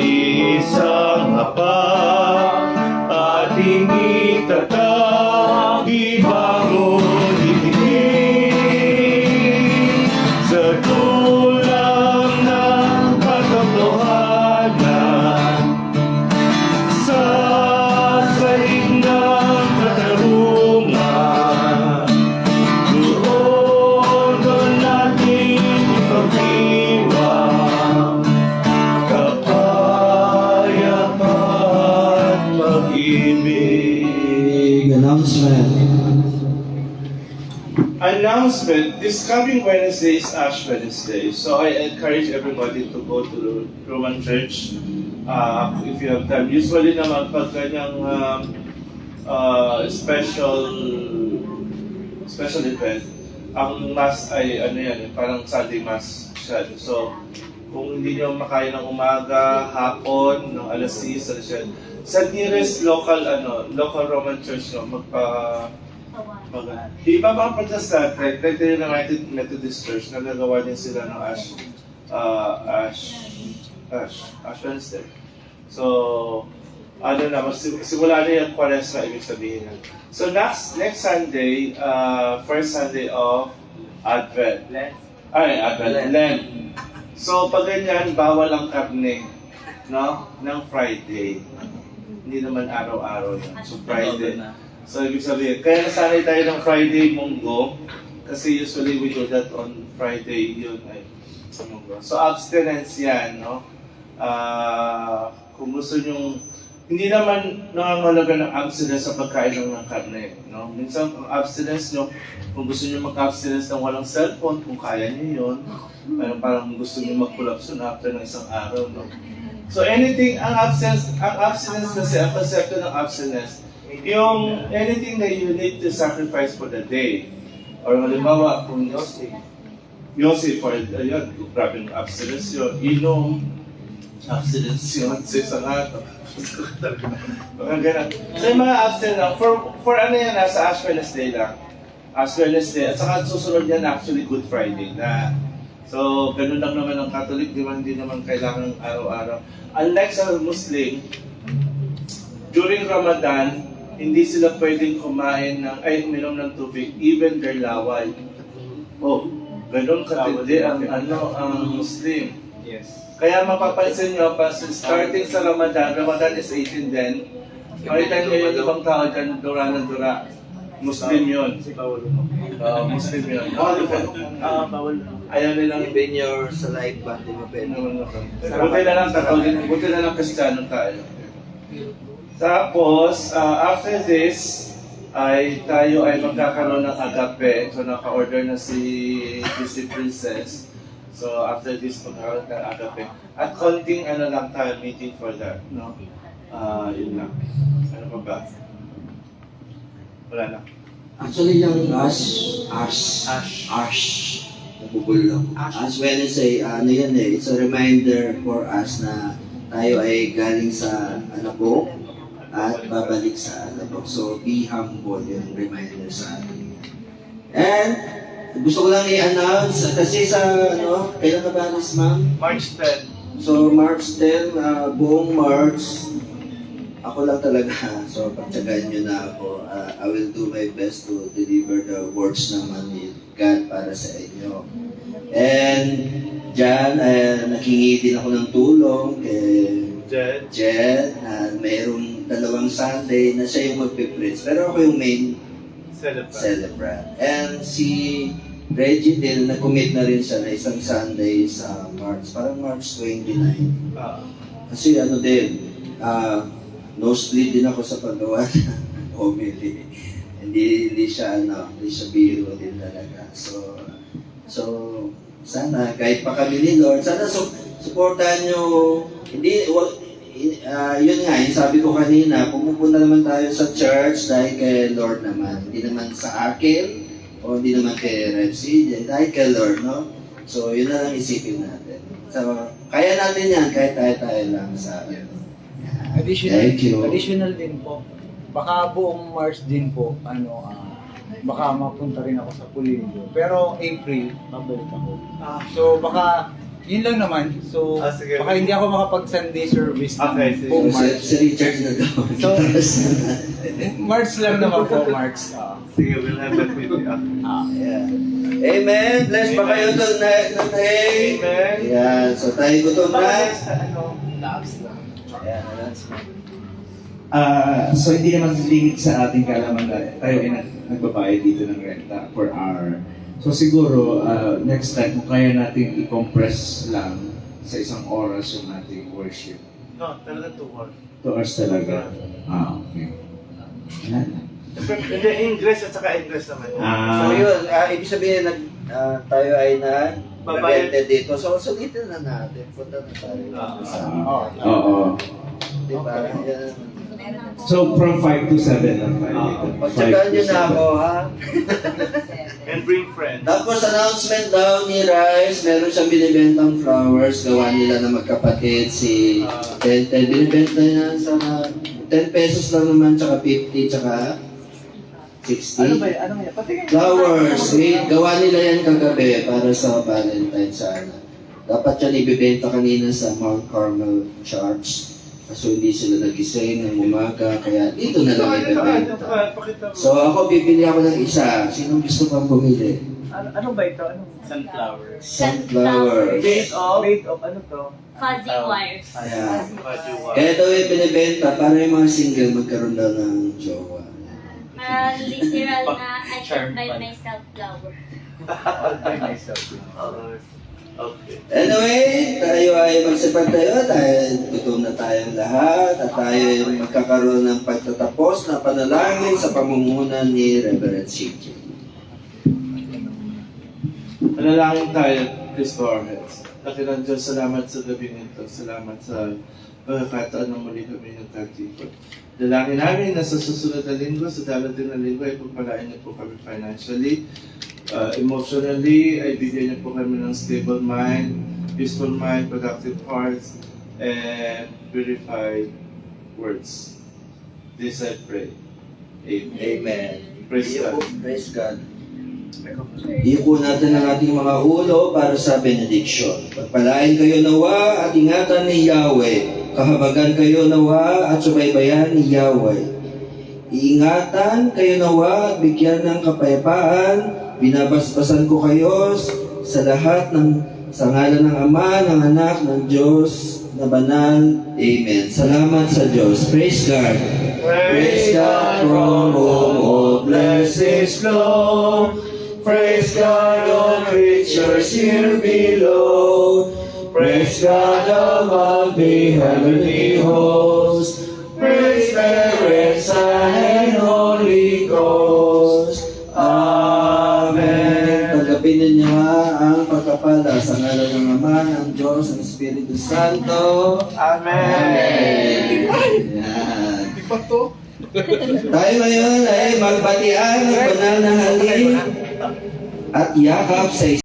isang hapag ating itatag ibangon itindig sa dulang ng katotohanan sa sahig ng katarungan. Doon natin ipagdiwang kapayapaan at pag-ibig. Announcement. This coming Wednesday is Ash Wednesday. So I encourage everybody to go to the Roman Church if you have time. Usually naman pag kanyang special event, ang Mass ay ano yan, parang Sunday Mass siya. So kung hindi nyo makaya ng umaga, hapon, ng alas 6, sa nearest local Roman Church, di ba mga Protestant, like the United Methodist Church, nagagawa din sila ng Ash Wednesday. So, simula na yung Quaresma, ibig sabihin yan. So next Sunday, first Sunday of Advent. Lent. So pag ganyan, bawal ang karne, no? Ng Friday. Hindi naman araw-araw yan. So Friday. So ibig sabihin, kaya nasanay tayo ng Friday Munggo, kasi usually we do that on Friday, yun ay sa Munggo. So abstinence yan, no? Kung gusto nyong, hindi naman nangangalaga ng abstinence sa pagkain ng karne, no? Minsan ang abstinence nyo, kung gusto nyo mag-abstinence ng walang cellphone, kung kaya nyo yun, parang gusto nyo mag-pull-up soon after ng isang araw, no? So anything, ang abstinence kasi, ang konsepto ng abstinence, yung anything that you need to sacrifice for the day. Or halimbawa, kung Yossi, for ayun, grabe yung abstinence yun, inom, abstinence yun sa isang araw. Mga ganun. So yung mga abstinence lang, for ano yan, sa Ash Wednesday lang. Ash Wednesday, at saka susunod yan actually Good Friday na. So, ganun lang naman ang Catholic, hindi naman kailangan araw-araw. Unlike sa Muslim, during Ramadan, hindi sila pwedeng kumain ng, uminom ng tubig, even their laway. Oh, ganun katindi ang Muslim. Yes. Kaya mapapansin nyo, starting sa Ramadan, Ramadan is 18 din, makita nyo yung ibang tao dyan, dura ng dura. Muslim yun. Muslim yun. Bawal. Ayaw nilang Even your sa life ba, di ba pwede? buti na lang buti na lang Kristiyano tayo. Tapos, after this, tayo ay magkakaroon ng agape. So, naka-order na si Disney Princess. So, after this, magkakaroon ng agape. At konting lang tayo, meeting for that. No? Yun lang. Ano pa ba? Wala na. Actually, yung Ash. Nabubul lang. Ash Wednesday, yan it's a reminder for us na tayo ay galing sa Alabok at babalik sa Alabok. So, be humble, yung reminder sa atin. And, gusto ko lang i-announce, kasi sa, kailan na ba alis, ma'am? March 10. So, March 10, buong March, ako lang talaga. So, pagtsagaan nyo na ako. I will do my best to deliver the words naman ni God para sa inyo. And, dyan, nakingi din ako ng tulong kay Jed. Mayroong 2 Sunday na siya yung magpipreach. Pero ako yung main celebrant. And si Reggie din, nag-commit na rin siya na isang Sunday sa March. Parang March 29. Kasi nosebleed din ako sa paggawa ng homily. Hindi siya biro din talaga. So sana kahit pa kami ni Lord, sana supportahan nyo. Yun nga, yung sabi ko kanina, pumupunta naman tayo sa church dahil kay Lord naman. Hindi naman sa akin o hindi naman kay Rev CJ, dahil kay Lord, no? So yun na lang isipin natin. So kaya natin yan kahit tayo lang sa Additional din po. Baka buong March din po, baka mapunta rin ako sa Pulilio. Pero April, babalik ako. So baka, yun lang naman. So sige. baka hindi ako makapag-Sunday service ng sige. buong March. Si Richard na daw. So, March lang naman po, March. Sige, we'll have that with you. Yeah. Amen. Bless pa kayo tonight. Amen. Yan. So tayo gutom na. Labs lang. Ayan, announcement. So hindi naman lingid sa ating kaalaman na tayo ay nagbabayad dito ng renta per hour. So siguro, next time, kung kaya natin i-compress lang sa isang oras yung ating worship. No, talaga 2 hours. 2 hours talaga. Okay. Hindi, English at saka English naman. So yun, ibig sabihin tayo ay nag-rente dito. So sulitin na natin. Punta na tayo. Oo. Di ba? Yan. So from 5 to 7 lang tayo dito. Pagtsagaan nyo na ako, ha? And bring friends. Tapos announcement daw ni Rice, meron siyang binibentang flowers, gawa nila na magkapatid, si Tente. Binibenta niya sa 10 pesos lang naman, tsaka 50, tsaka 60. Ano ba yan? Patingin. Flowers, gawa nila yan kagabi para sa Valentine sana. Dapat yan ibibenta kanina sa Mount Carmel Church. Kaso hindi sila nagising ng umaga, kaya dito na lang ibibenta. So ako, bibili ako ng isa. Sinong gusto pang bumili? Ano ba ito? Sunflower. Sunflower. Made of ano to? Fuzzy wires. Ayan. Kaya daw yung binibenta para yung mga single magkaroon daw ng jowa. Literal na I can buy myself flower. All by myself. Okay. Anyway, tayo ay magsipat tayo dahil gutom na tayong lahat at tayo ay magkakaroon ng pagtatapos na panalangin sa pamumuhunan ni Reverend CJ. Panalangin tayo, please bow our heads. Dakilang Diyos, salamat sa gabi nito. Salamat sa pagkakataon ng muli kami nagkatipon. Dalangin namin na sa susunod na linggo, sa darating na linggo, ay pagpalain niyo po kami financially. Emotionally, ay bigyan niyo po kami ng stable mind, peaceful mind, productive hearts, and purified words. This I pray. Amen. Amen. Praise God. Praise God. Iyuko natin ang ating mga ulo para sa benediction. Pagpalain kayo nawa at ingatan ni Yahweh. Kahabagan kayo nawa at subaybayan ni Yahweh. Iingatan kayo nawa at bigyan ng kapayapaan. Binabasbasan ko kayo sa lahat sa ngalan ng Ama, ng Anak, ng Diyos na banal. Amen. Salamat sa Diyos. Praise God. Praise God from whom all blessings flow. Praise God, all creatures here below. Praise God above the heavenly host. Praise Parents, Son, and Holy Ghost. Amen. Tanggapin ninyo ang pagkapala sa ngalan ng Ama, ng Diyos, ng Espiritu Santo. Amen. Yan. Tayo ngayon ay magbatian ng banal na halin at yakap sa